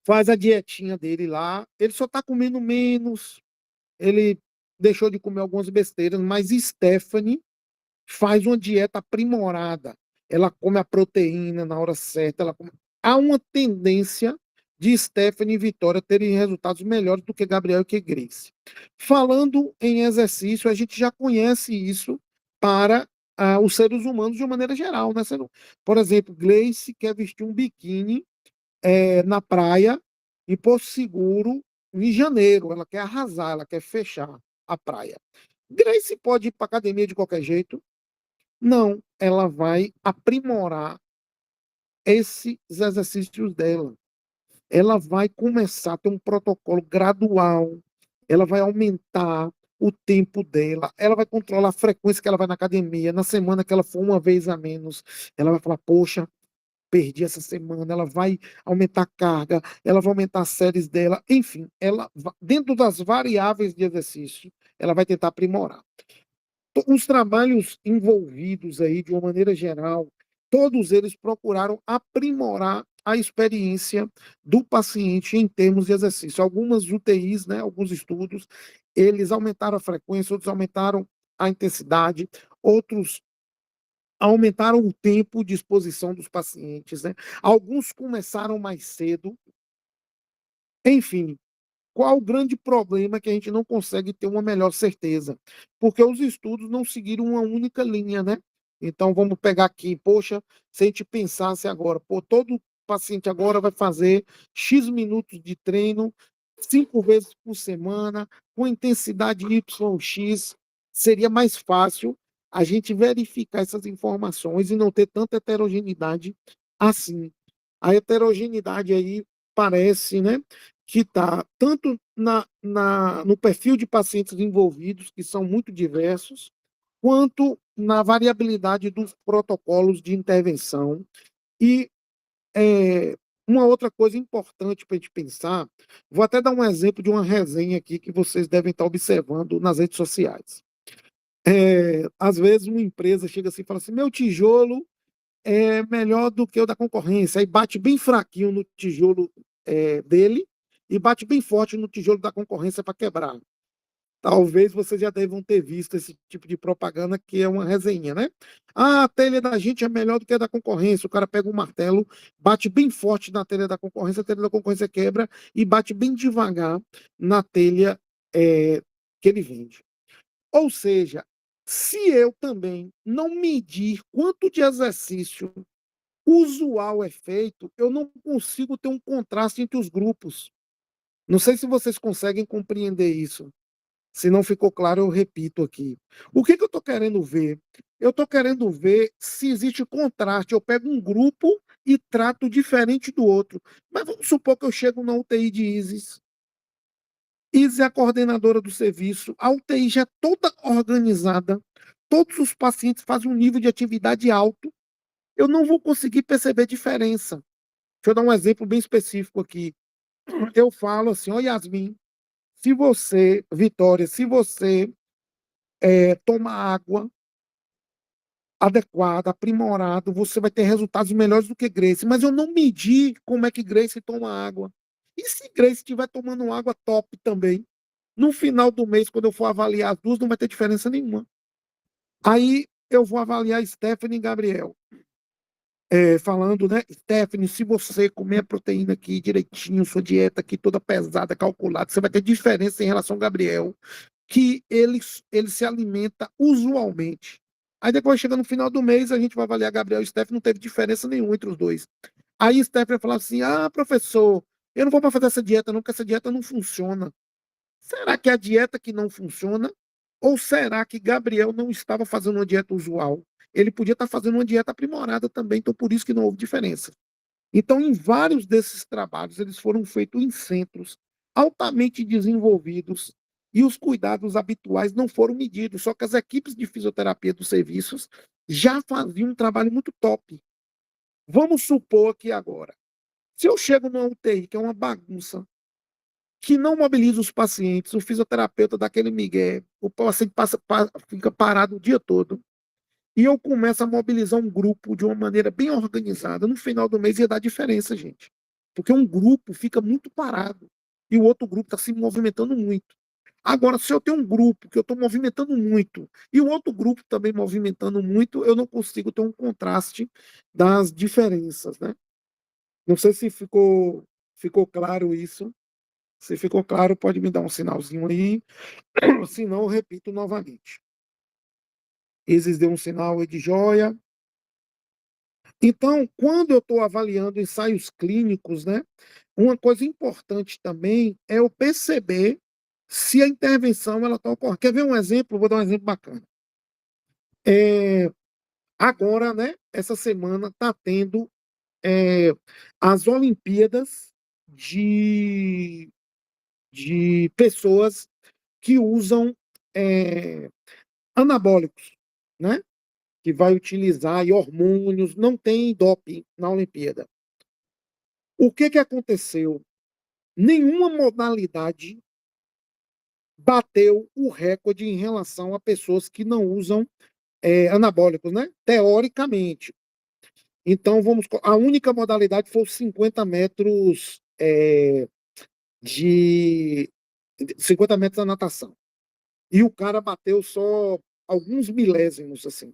faz a dietinha dele lá, ele só está comendo menos, ele deixou de comer algumas besteiras, mas Stephanie faz uma dieta aprimorada. Ela come a proteína na hora certa. Há uma tendência de Stephanie e Vitória terem resultados melhores do que Gabriel e que Grace. Falando em exercício, a gente já conhece isso para os seres humanos de uma maneira geral. Né? Por exemplo, Grace quer vestir um biquíni na praia, em Porto Seguro, em janeiro. Ela quer arrasar, ela quer fechar a praia. Grace pode ir para academia de qualquer jeito? Não, ela vai aprimorar esses exercícios dela. Ela vai começar a ter um protocolo gradual, ela vai aumentar o tempo dela, ela vai controlar a frequência que ela vai na academia. Na semana que ela for uma vez a menos, ela vai falar: poxa, perdi essa semana. Ela vai aumentar a carga, ela vai aumentar as séries dela, enfim, dentro das variáveis de exercício, ela vai tentar aprimorar. Os trabalhos envolvidos aí, de uma maneira geral, todos eles procuraram aprimorar a experiência do paciente em termos de exercício. Algumas UTIs, né, alguns estudos, eles aumentaram a frequência, outros aumentaram a intensidade, outros aumentaram o tempo de exposição dos pacientes, né? Alguns começaram mais cedo. Enfim, qual o grande problema que a gente não consegue ter uma melhor certeza? Porque os estudos não seguiram uma única linha, né? Então, vamos pegar aqui, poxa, se a gente pensasse agora, pô, todo paciente agora vai fazer X minutos de treino, 5 vezes por semana, com intensidade YX, seria mais fácil a gente verificar essas informações e não ter tanta heterogeneidade assim. A heterogeneidade aí parece, né, que está tanto no perfil de pacientes envolvidos, que são muito diversos, quanto na variabilidade dos protocolos de intervenção. E uma outra coisa importante para a gente pensar, vou até dar um exemplo de uma resenha aqui que vocês devem estar observando nas redes sociais. Às vezes uma empresa chega assim e fala assim: meu tijolo é melhor do que o da concorrência, aí bate bem fraquinho no tijolo dele e bate bem forte no tijolo da concorrência para quebrar. Talvez vocês já devam ter visto esse tipo de propaganda, que é uma resenha, né? Ah, a telha da gente é melhor do que a da concorrência. O cara pega um martelo, bate bem forte na telha da concorrência, a telha da concorrência quebra e bate bem devagar na telha que ele vende. Ou seja, se eu também não medir quanto de exercício usual é feito, eu não consigo ter um contraste entre os grupos. Não sei se vocês conseguem compreender isso. Se não ficou claro, eu repito aqui. O que eu estou querendo ver? Eu estou querendo ver se existe contraste. Eu pego um grupo e trato diferente do outro. Mas vamos supor que eu chego na UTI de Isis. Isis é a coordenadora do serviço. A UTI já é toda organizada. Todos os pacientes fazem um nível de atividade alto. Eu não vou conseguir perceber diferença. Deixa eu dar um exemplo bem específico aqui. Eu falo assim: ó, Yasmin, se você, Vitória, se você toma água adequada, aprimorado, você vai ter resultados melhores do que Grace. Mas eu não medi como é que Grace toma água. E se Grace estiver tomando água top também? No final do mês, quando eu for avaliar as duas, não vai ter diferença nenhuma. Aí eu vou avaliar Stephanie e Gabriel. Falando, né, Stephanie, se você comer a proteína aqui direitinho, sua dieta aqui toda pesada, calculada, você vai ter diferença em relação ao Gabriel, que ele se alimenta usualmente. Aí depois chega no final do mês, a gente vai avaliar Gabriel e Stephanie, não teve diferença nenhuma entre os dois. Aí Stephanie vai falar assim: ah, professor, eu não vou para fazer essa dieta não, porque essa dieta não funciona. Será que é a dieta que não funciona? Ou será que Gabriel não estava fazendo uma dieta usual? Ele podia estar fazendo uma dieta aprimorada também, então por isso que não houve diferença. Então, em vários desses trabalhos, eles foram feitos em centros altamente desenvolvidos e os cuidados habituais não foram medidos, só que as equipes de fisioterapia dos serviços já faziam um trabalho muito top. Vamos supor que agora, se eu chego numa UTI, que é uma bagunça, que não mobiliza os pacientes, o fisioterapeuta dá aquele migué, o paciente fica parado o dia todo, e eu começo a mobilizar um grupo de uma maneira bem organizada, no final do mês ia dar diferença, gente. Porque um grupo fica muito parado e o outro grupo está se movimentando muito. Agora, se eu tenho um grupo que eu estou movimentando muito e o outro grupo também movimentando muito, eu não consigo ter um contraste das diferenças, né? Não sei se ficou claro isso. Se ficou claro, pode me dar um sinalzinho aí. Se não, eu repito novamente. Isis deu um sinal aí de joia. Então, quando eu estou avaliando ensaios clínicos, né, uma coisa importante também é eu perceber se a intervenção ela está ocorrendo. Quer ver um exemplo? Vou dar um exemplo bacana. Agora, né, essa semana está tendo as Olimpíadas de pessoas que usam anabólicos, né? Que vai utilizar e hormônios, não tem doping na Olimpíada. O que aconteceu? Nenhuma modalidade bateu o recorde em relação a pessoas que não usam anabólicos, né? Teoricamente. Então, a única modalidade foi os 50 metros de 50 metros da natação. E o cara bateu só alguns milésimos, assim,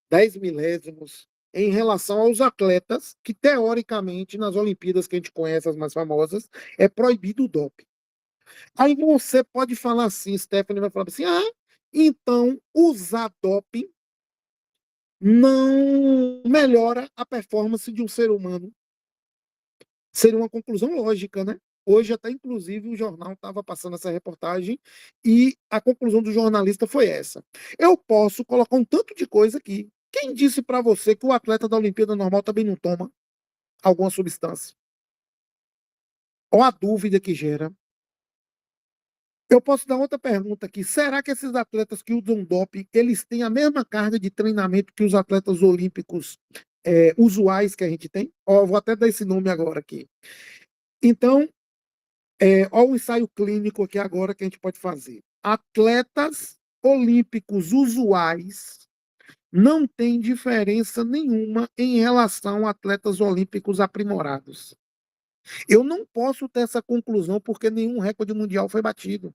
10 milésimos, em relação aos atletas que, teoricamente, nas Olimpíadas que a gente conhece, as mais famosas, é proibido o doping. Aí você pode falar assim, Stephanie vai falar assim, então usar doping não melhora a performance de um ser humano. Seria uma conclusão lógica, né? Hoje até, inclusive, o jornal estava passando essa reportagem e a conclusão do jornalista foi essa. Eu posso colocar um tanto de coisa aqui. Quem disse para você que o atleta da Olimpíada normal também não toma alguma substância? Ou a dúvida que gera. Eu posso dar outra pergunta aqui. Será que esses atletas que usam doping, eles têm a mesma carga de treinamento que os atletas olímpicos usuais que a gente tem? Vou até dar esse nome agora aqui. Então, olha o ensaio clínico aqui agora que a gente pode fazer. Atletas olímpicos usuais não têm diferença nenhuma em relação a atletas olímpicos aprimorados. Eu não posso ter essa conclusão porque nenhum recorde mundial foi batido.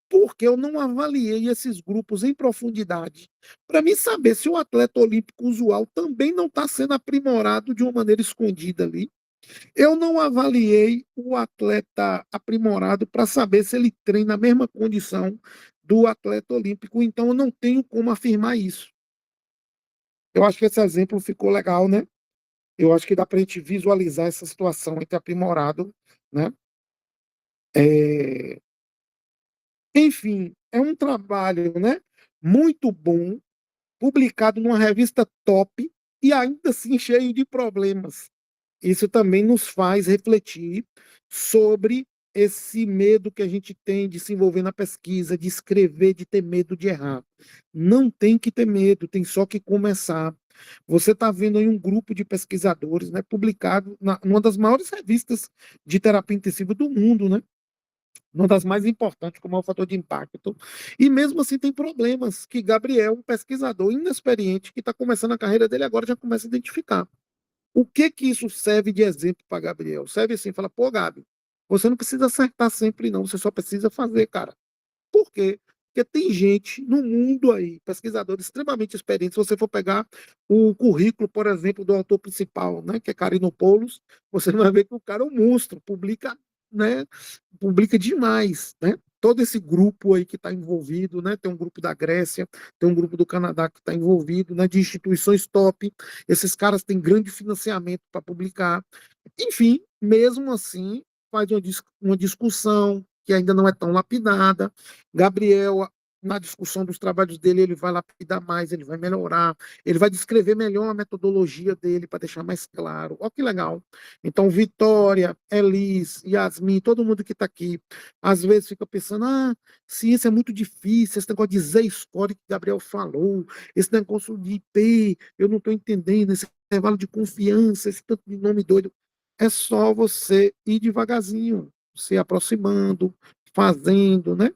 Porque eu não avaliei esses grupos em profundidade para mim saber se o atleta olímpico usual também não está sendo aprimorado de uma maneira escondida ali. Eu não avaliei o atleta aprimorado para saber se ele treina na mesma condição do atleta olímpico, então eu não tenho como afirmar isso. Eu acho que esse exemplo ficou legal, né? Eu acho que dá para a gente visualizar essa situação entre aprimorado, né? Enfim, é um trabalho, né, muito bom, publicado numa revista top e ainda assim cheio de problemas. Isso também nos faz refletir sobre esse medo que a gente tem de se envolver na pesquisa, de escrever, de ter medo de errar. Não tem que ter medo, tem só que começar. Você está vendo aí um grupo de pesquisadores, né, publicado numa das maiores revistas de terapia intensiva do mundo, né? Uma das mais importantes, como é o fator de impacto. E mesmo assim tem problemas que Gabriel, um pesquisador inexperiente, que está começando a carreira dele agora, já começa a identificar. O que isso serve de exemplo para Gabriel? Serve assim, fala, pô, Gabi, você não precisa acertar sempre não, você só precisa fazer, cara. Por quê? Porque tem gente no mundo aí, pesquisadores extremamente experientes, se você for pegar o currículo, por exemplo, do autor principal, né, que é Karinopoulos, você vai ver que o cara é um monstro, publica, né, publica demais, né? Todo esse grupo aí que está envolvido, né? Tem um grupo da Grécia, tem um grupo do Canadá que está envolvido, né? De instituições top. Esses caras têm grande financiamento para publicar. Enfim, mesmo assim, faz uma discussão que ainda não é tão lapidada. Gabriel, na discussão dos trabalhos dele, ele vai lapidar mais, ele vai melhorar, ele vai descrever melhor a metodologia dele para deixar mais claro. Olha que legal. Então, Vitória, Elis, Yasmin, todo mundo que está aqui, às vezes fica pensando, ciência é muito difícil, esse negócio de Z-score que Gabriel falou, esse negócio de IP, eu não estou entendendo, esse intervalo de confiança, esse tanto de nome doido. É só você ir devagarzinho, se aproximando, fazendo, né?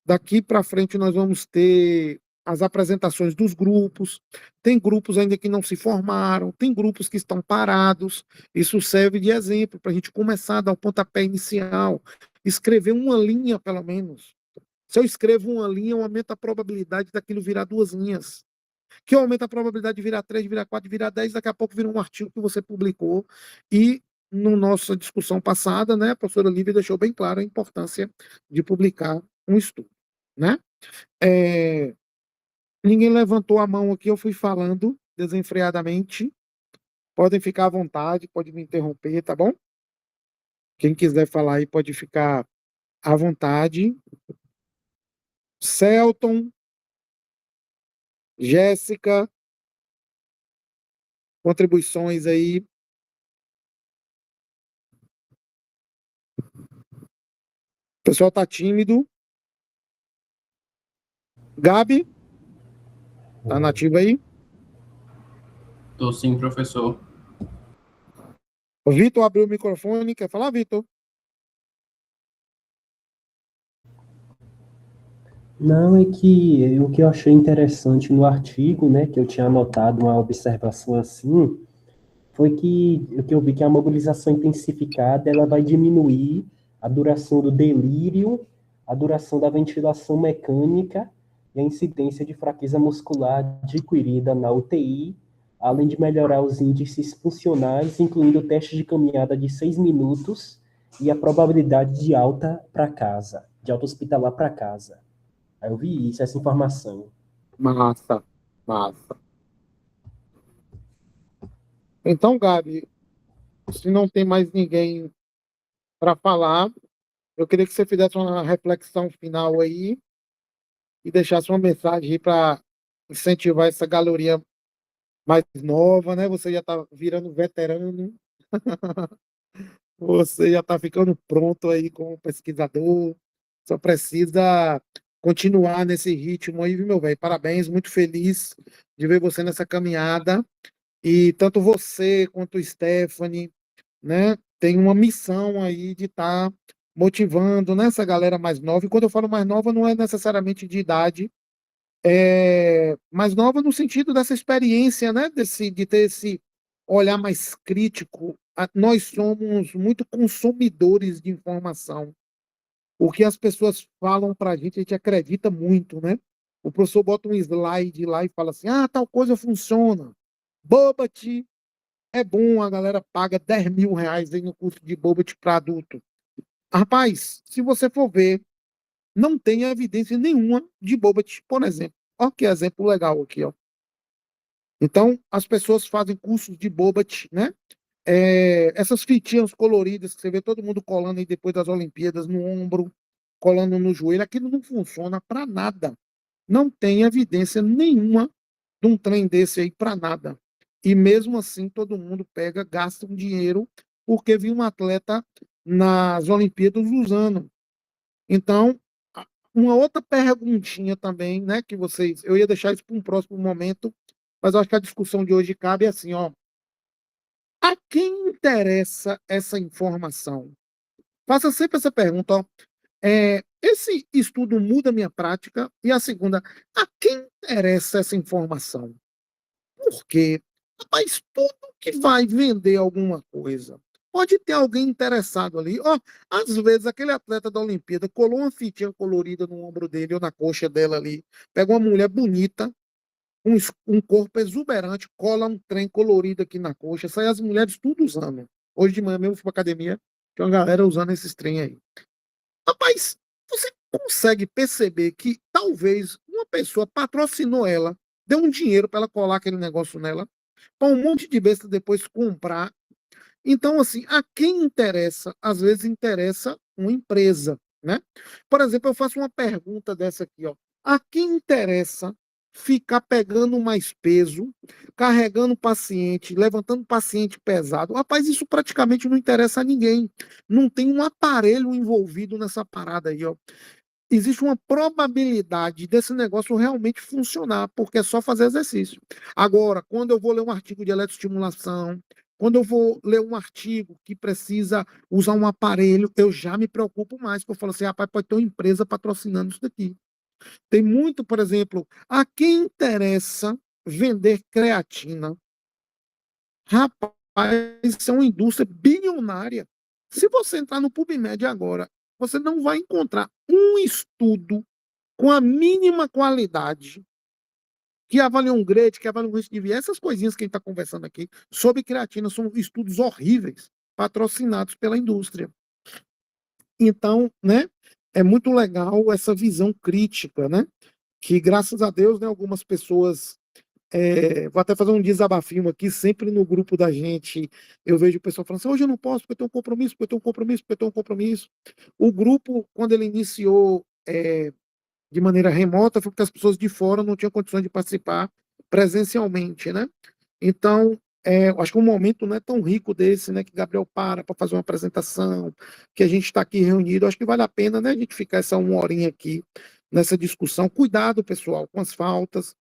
Daqui para frente nós vamos ter as apresentações dos grupos. Tem grupos ainda que não se formaram, tem grupos que estão parados. Isso serve de exemplo para a gente começar a dar o pontapé inicial, escrever uma linha, pelo menos. Se eu escrevo uma linha, eu aumento a probabilidade daquilo virar duas linhas. Que aumenta a probabilidade de virar 3, de virar 4, de virar 10, daqui a pouco vira um artigo que você publicou. E, na nossa discussão passada, né, a professora Lívia deixou bem claro a importância de publicar um estudo, né? Ninguém levantou a mão aqui, eu fui falando desenfreadamente. Podem ficar à vontade, pode me interromper, tá bom? Quem quiser falar aí pode ficar à vontade. Celton, Jéssica, contribuições aí. O pessoal tá tímido. Gabi, tá nativa aí? Tô sim, professor. O Vitor abriu o microfone. Quer falar, Vitor? Não, é que o que eu achei interessante no artigo, né, que eu tinha anotado uma observação assim, foi que o que eu vi que a mobilização intensificada ela vai diminuir a duração do delírio, a duração da ventilação mecânica e a incidência de fraqueza muscular adquirida na UTI, além de melhorar os índices funcionais, incluindo o teste de caminhada de 6 minutos e a probabilidade de alta para casa, de alta hospitalar para casa. Aí eu vi isso, essa informação. Massa, massa. Então, Gabi, se não tem mais ninguém para falar, eu queria que você fizesse uma reflexão final aí e deixasse uma mensagem aí para incentivar essa galeria mais nova, né? Você já está virando veterano, você já está ficando pronto aí como pesquisador, só precisa continuar nesse ritmo aí, viu, meu velho? Parabéns, muito feliz de ver você nessa caminhada. E tanto você quanto o Stephanie, né, tem uma missão aí de estar motivando, né, essa galera mais nova. E quando eu falo mais nova, não é necessariamente de idade, é mais nova no sentido dessa experiência, né, de ter esse olhar mais crítico. Nós somos muito consumidores de informação. O que as pessoas falam para a gente acredita muito, né? O professor bota um slide lá e fala assim: ah, tal coisa funciona. Bobat é bom, a galera paga 10 mil reais aí no curso de Bobat para adulto. Rapaz, se você for ver, não tem evidência nenhuma de Bobat, por exemplo. Olha que exemplo legal aqui, ó. Então, as pessoas fazem cursos de Bobat, né? Essas fitinhas coloridas que você vê todo mundo colando aí depois das Olimpíadas no ombro, colando no joelho, aquilo não funciona para nada. Não tem evidência nenhuma de um trem desse aí para nada. E mesmo assim, todo mundo pega, gasta um dinheiro, porque viu um atleta nas Olimpíadas usando. Então, uma outra perguntinha também, né, que vocês, eu ia deixar isso para um próximo momento, mas eu acho que a discussão de hoje cabe assim, ó, a quem interessa essa informação? Faça sempre essa pergunta, ó, esse estudo muda a minha prática? E a segunda, a quem interessa essa informação? Porque, rapaz, tudo que vai vender alguma coisa, pode ter alguém interessado ali. Ó, às vezes, aquele atleta da Olimpíada colou uma fitinha colorida no ombro dele ou na coxa dela ali, pega uma mulher bonita, um corpo exuberante, cola um trem colorido aqui na coxa, sai as mulheres tudo usando. Hoje de manhã mesmo eu fui pra academia, tem uma galera usando esses trem aí. Rapaz, você consegue perceber que talvez uma pessoa patrocinou ela, deu um dinheiro para ela colar aquele negócio nela, para um monte de besta depois comprar. Então, assim, a quem interessa, às vezes interessa uma empresa, né? Por exemplo, eu faço uma pergunta dessa aqui, ó. A quem interessa ficar pegando mais peso, carregando paciente, levantando paciente pesado? Rapaz, isso praticamente não interessa a ninguém. Não tem um aparelho envolvido nessa parada aí, ó. Existe uma probabilidade desse negócio realmente funcionar, porque é só fazer exercício. Agora, quando eu vou ler um artigo de eletroestimulação, quando eu vou ler um artigo que precisa usar um aparelho, eu já me preocupo mais, porque eu falo assim, rapaz, pode ter uma empresa patrocinando isso daqui. Tem muito, por exemplo, a quem interessa vender creatina? Rapaz, isso é uma indústria bilionária. Se você entrar no PubMed agora, você não vai encontrar um estudo com a mínima qualidade que avalia um grade, que avalia um risco de vida. Essas coisinhas que a gente está conversando aqui sobre creatina são estudos horríveis, patrocinados pela indústria. Então, né, é muito legal essa visão crítica, né? Que graças a Deus, né, algumas pessoas vou até fazer um desabafinho aqui, sempre no grupo da gente, eu vejo o pessoal falando assim, hoje eu não posso porque eu tenho um compromisso, porque eu tenho um compromisso, porque eu tenho um compromisso. O grupo, quando ele iniciou de maneira remota foi porque as pessoas de fora não tinham condições de participar presencialmente, né? Então, eu acho que um momento não é tão rico desse, né, que Gabriel para fazer uma apresentação, que a gente está aqui reunido, acho que vale a pena, né, a gente ficar essa uma horinha aqui nessa discussão. Cuidado, pessoal, com as faltas.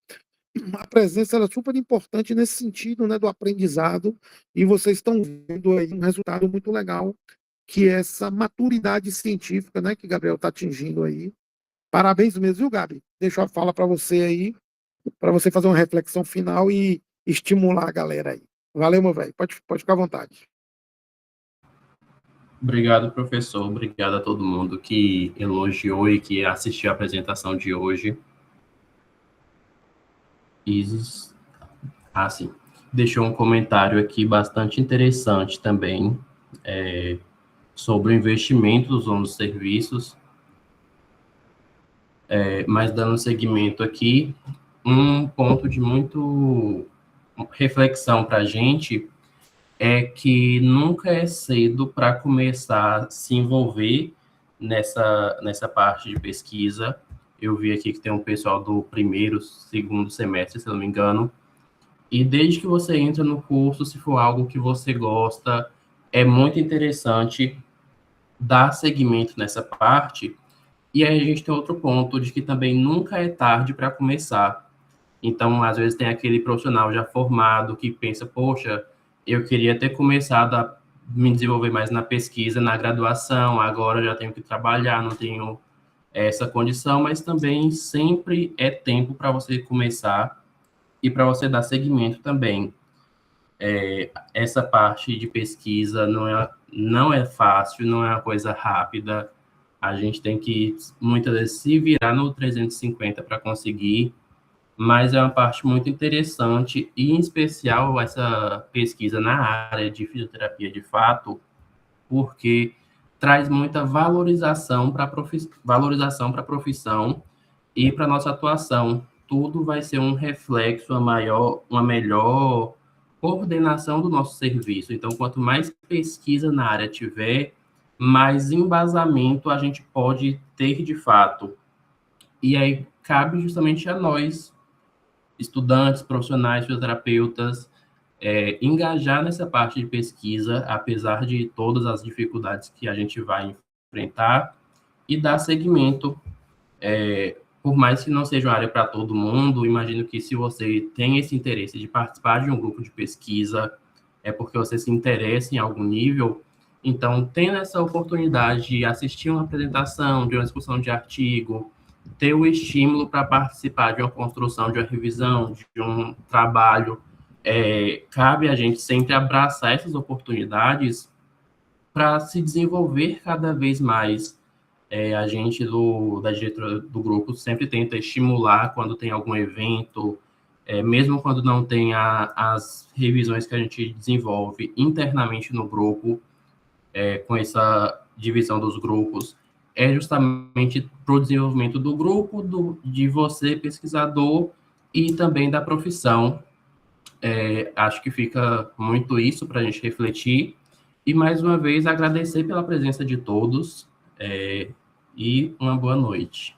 A presença ela é super importante nesse sentido, né, do aprendizado, e vocês estão vendo aí um resultado muito legal, que é essa maturidade científica, né, que Gabriel está atingindo aí. Parabéns mesmo, viu, Gabi? Deixo a fala para você aí, para você fazer uma reflexão final e estimular a galera aí. Valeu, meu velho. Pode ficar à vontade. Obrigado, professor. Obrigado a todo mundo que elogiou e que assistiu a apresentação de hoje. Isis, sim, deixou um comentário aqui bastante interessante também, sobre o investimento dos nossos serviços. Mas dando seguimento aqui, um ponto de muito reflexão para a gente é que nunca é cedo para começar a se envolver nessa parte de pesquisa. Eu vi aqui que tem um pessoal do primeiro, segundo semestre, se não me engano, e desde que você entra no curso, se for algo que você gosta, é muito interessante dar seguimento nessa parte. E aí a gente tem outro ponto de que também nunca é tarde para começar. Então, às vezes tem aquele profissional já formado que pensa, poxa, eu queria ter começado a me desenvolver mais na pesquisa, na graduação, agora eu já tenho que trabalhar, não tenho essa condição, mas também sempre é tempo para você começar e para você dar seguimento também. Essa parte de pesquisa não é fácil, não é uma coisa rápida, a gente tem que, muitas vezes, se virar no 350 para conseguir, mas é uma parte muito interessante, e em especial essa pesquisa na área de fisioterapia de fato, porque traz muita valorização para a profissão e para a nossa atuação. Tudo vai ser um reflexo, uma melhor coordenação do nosso serviço. Então, quanto mais pesquisa na área tiver, mais embasamento a gente pode ter de fato. E aí cabe justamente a nós, estudantes, profissionais, fisioterapeutas, engajar nessa parte de pesquisa, apesar de todas as dificuldades que a gente vai enfrentar, e dar seguimento. Por mais que não seja uma área para todo mundo, imagino que se você tem esse interesse de participar de um grupo de pesquisa, é porque você se interessa em algum nível. Então, tendo essa oportunidade de assistir uma apresentação, de uma discussão de artigo, ter o estímulo para participar de uma construção, de uma revisão, de um trabalho, cabe a gente sempre abraçar essas oportunidades para se desenvolver cada vez mais. A gente da diretora do grupo sempre tenta estimular quando tem algum evento, mesmo quando não tem as revisões que a gente desenvolve internamente no grupo, com essa divisão dos grupos, é justamente para o desenvolvimento do grupo, de você, pesquisador, e também da profissão. Acho que fica muito isso para a gente refletir. E, mais uma vez, agradecer pela presença de todos, e uma boa noite.